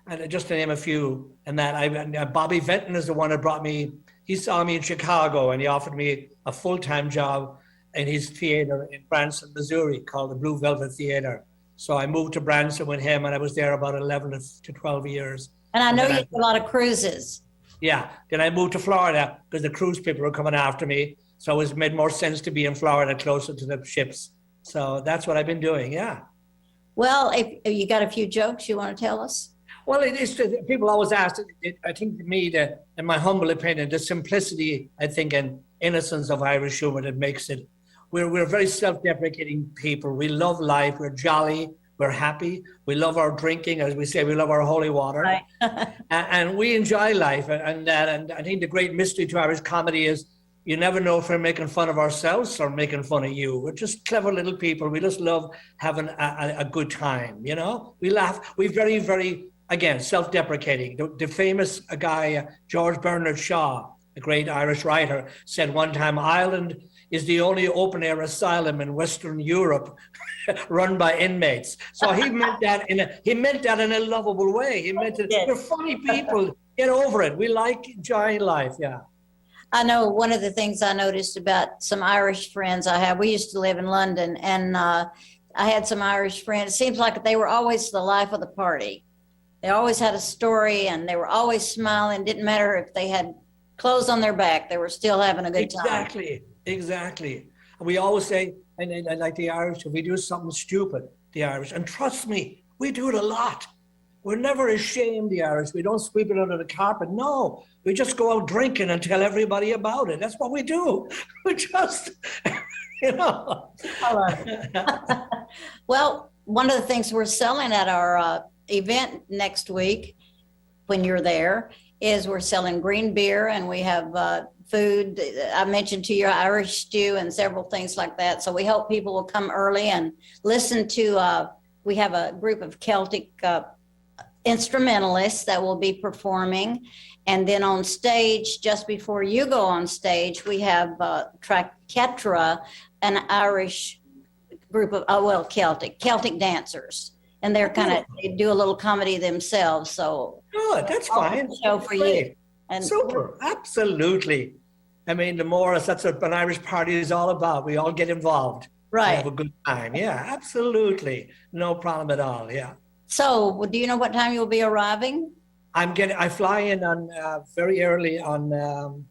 and just to name a few. And that Bobby Vinton is the one that brought me. He saw me in Chicago, and he offered me a full-time job in his theater in Branson, Missouri, called the Blue Velvet Theater. So I moved to Branson with him, and I was there about 11 to 12 years. And I know you do a lot of cruises. Yeah, then I moved to Florida because the cruise people were coming after me. So it made more sense to be in Florida, closer to the ships. So that's what I've been doing, yeah. Well, if you got a few jokes you want to tell us? Well, it is. People always ask. I think to me, in my humble opinion, the simplicity, I think, and innocence of Irish humor that makes it. We're very self-deprecating people. We love life. We're jolly. We're happy. We love our drinking, as we say, we love our holy water. Right. And we enjoy life. And I think the great mystery to Irish comedy is you never know if we're making fun of ourselves or making fun of you. We're just clever little people. We just love having a good time, you know? We laugh. We're very, very, again, self-deprecating. The famous guy, George Bernard Shaw, a great Irish writer, said one time, Ireland is the only open-air asylum in Western Europe run by inmates. So he meant that in a lovable way. He meant it. We're funny people. Get over it. We like enjoying life. Yeah. I know one of the things I noticed about some Irish friends I have, we used to live in London, and I had some Irish friends. It seems like they were always the life of the party. They always had a story, and they were always smiling. Didn't matter if they had clothes on their back, they were still having a good time. Exactly. We always say, and like the Irish, if we do something stupid, the Irish, and trust me, we do it a lot. We're never ashamed, the Irish. We don't sweep it under the carpet. No, we just go out drinking and tell everybody about it. That's what we do. We just, you know. Well, one of the things we're selling at our event next week, when you're there, is we're selling green beer, and we have food. I mentioned to you Irish stew and several things like that. So we hope people will come early and listen to, we have a group of Celtic instrumentalists that will be performing. And then on stage, just before you go on stage, we have Traketra, an Irish group of, Celtic dancers. And they're they do a little comedy themselves. So good, that's fine. Show for you. And super, absolutely. I mean, that's what an Irish party is all about. We all get involved. Right. Have a good time. Yeah, absolutely. No problem at all. Yeah. So, do you know what time you'll be arriving? I fly in on very early on,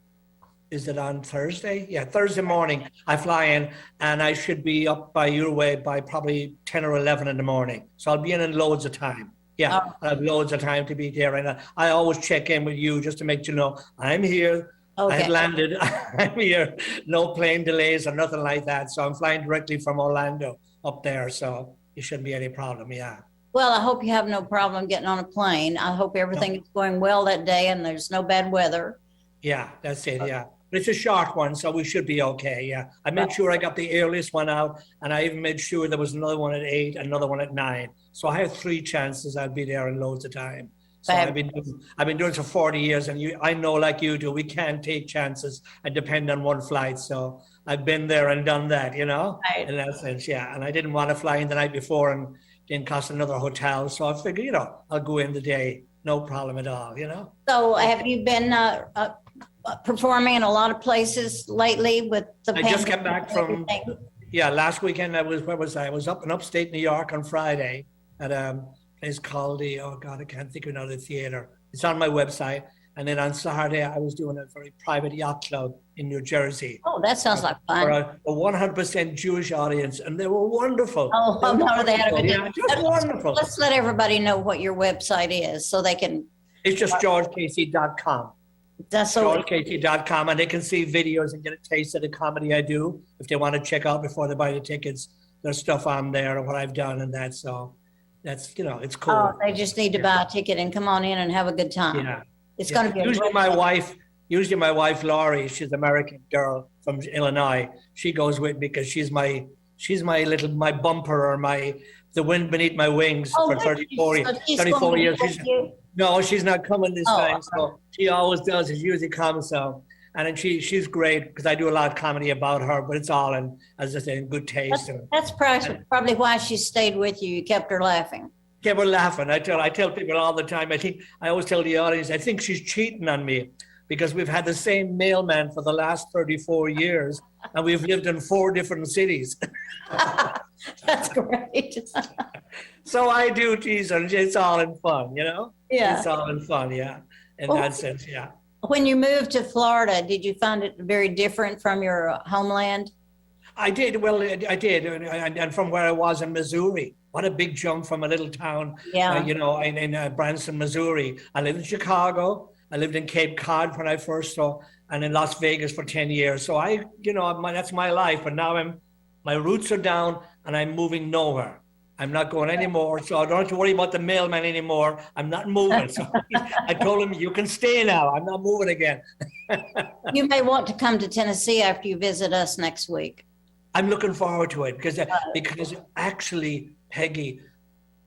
is it on Thursday? Yeah, Thursday morning I fly in, and I should be up by your way by probably 10 or 11 in the morning. So I'll be in loads of time. Yeah, I have loads of time to be there. And I always check in with you just to make you know I'm here. Okay. I have landed. I'm here. No plane delays or nothing like that. So I'm flying directly from Orlando up there. So it shouldn't be any problem. Yeah. Well, I hope you have no problem getting on a plane. I hope everything is going well that day and there's no bad weather. Yeah, that's it. Yeah. But it's a short one, so we should be okay. Yeah. I made sure I got the earliest one out, and I even made sure there was another one at 8, another one at 9. So I have 3 chances I'll be there in loads of time. So I've been doing it for 40 years, and I know, like you do, we can't take chances and depend on one flight. So I've been there and done that, you know, in that sense, yeah. And I didn't want to fly in the night before and didn't cost another hotel. So I figured, you know, I'll go in the day, no problem at all, you know. So have you been performing in a lot of places lately with the I just got back from, last weekend where was I? I was up in upstate New York on Friday at a place called I can't think of another theater. It's on my website. And then on Saturday, I was doing a very private yacht club in New Jersey. Oh, that sounds like fun. For a 100% Jewish audience, and they were wonderful. Oh, they had a good time. Just wonderful. Let's let everybody know what your website is so they can. It's just georgecasey.com. That's so. georgecasey.com, and they can see videos and get a taste of the comedy I do. If they want to check out before they buy the tickets, there's stuff on there and what I've done and that. So that's, you know, it's cool. Oh, they just need to buy a ticket and come on in and have a good time. Yeah. It's going to be usually my wife Laurie, she's an American girl from Illinois. She goes with me because she's my bumper or the wind beneath my wings for 34 years. No, she's not coming this time. So she always does. She usually comes. So and then she's great because I do a lot of comedy about her, but it's all in, as I say, in good taste. That's probably why she stayed with you. You kept her laughing. Yeah, we're laughing. I tell people all the time. I always tell the audience, I think she's cheating on me because we've had the same mailman for the last 34 years, and we've lived in 4 different cities. That's great. So I do tease her. It's all in fun, you know. Yeah, it's all in fun. Yeah, in that sense. Yeah. When you moved to Florida, did you find it very different from your homeland? I did. Well, I did, and from where I was in Missouri. What a big jump from a little town, in Branson, Missouri. I lived in Chicago. I lived in Cape Cod when I first saw, and in Las Vegas for 10 years. So that's my life. But now my roots are down, and I'm moving nowhere. I'm not going anymore, so I don't have to worry about the mailman anymore. I'm not moving. So I told him, you can stay now. I'm not moving again. You may want to come to Tennessee after you visit us next week. I'm looking forward to it because actually, Peggy,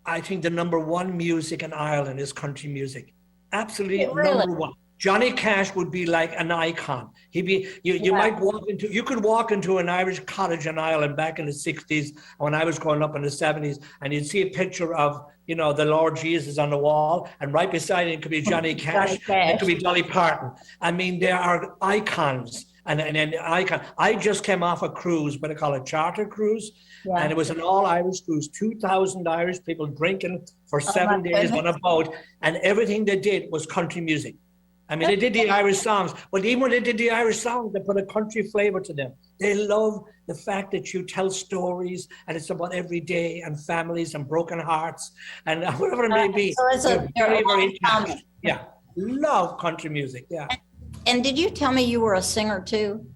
I think the number one music in Ireland is country music. Absolutely Really? number one. Johnny Cash would be like an icon. He'd be, you might you could walk into an Irish cottage in Ireland back in the 60s when I was growing up in the 70s, and you'd see a picture of, you know, the Lord Jesus on the wall, and right beside it could be Johnny Cash, it could be Dolly Parton. I mean, there are icons. And icon. I just came off a cruise, what they call a charter cruise, and it was an all-Irish cruise, 2,000 Irish people drinking for 7 days on a boat, and everything they did was country music. I mean, they did the Irish songs, but even when they did the Irish songs, they put a country flavor to them. They love the fact that you tell stories, and it's about every day and families and broken hearts and whatever it may be. So it's a very, very common. attached. Yeah, love country music. Yeah. And did you tell me you were a singer too?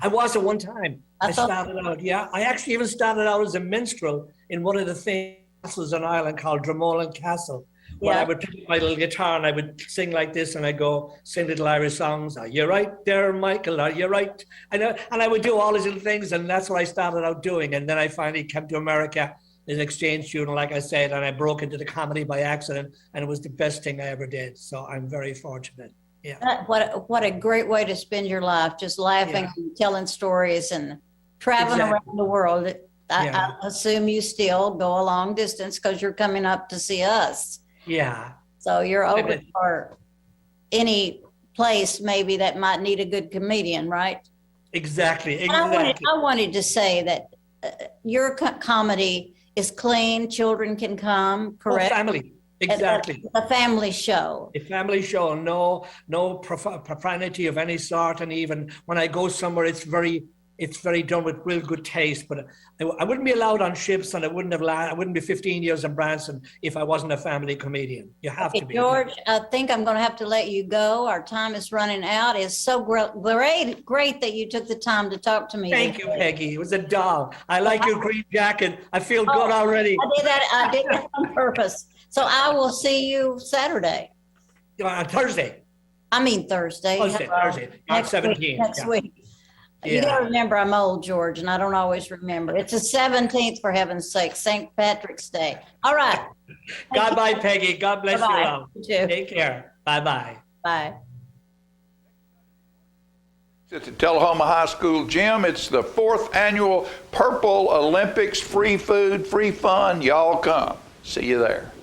I was at one time. I thought- started out, yeah. I actually even started out as a minstrel in one of the famous castles in Ireland called Dromoland Castle. Where Yeah. I would take my little guitar and I would sing like this, and I go sing little Irish songs. Are you right there, Michael? Are you right? And I would do all these little things, and that's what I started out doing. And then I finally came to America as an exchange student, like I said, and I broke into the comedy by accident, and it was the best thing I ever did. So I'm very fortunate. Yeah. What a great way to spend your life, just laughing and telling stories and traveling Exactly. around the world. I Yeah. assume you still go a long distance because you're coming up to see us. Yeah. So you're Wait a open minute. for any place maybe that might need a good comedian, right? Exactly. And I wanted to say that your comedy is clean. Children can come, correct? Family. Exactly. A family show. A family show, no profanity of any sort, and even when I go somewhere, it's very done with real good taste. But I wouldn't be allowed on ships, and I wouldn't be 15 years in Branson if I wasn't a family comedian. You have to be. George, I think I'm going to have to let you go. Our time is running out. It's so great that you took the time to talk to me. Thank you, Peggy. It was a doll. I like your green jacket. I feel good already. I did that on purpose. So I will see you Saturday. Thursday. I mean Thursday. Thursday, March 17th. Next week. You got to remember I'm old, George, and I don't always remember. It's the 17th, for heaven's sake, St. Patrick's Day. All right. God bye, Peggy. God bless Bye-bye. you all. You too. Take care. Bye-bye. Bye. At the Tullahoma High School gym, it's the 4th annual Purple Olympics. Free food, free fun. Y'all come. See you there.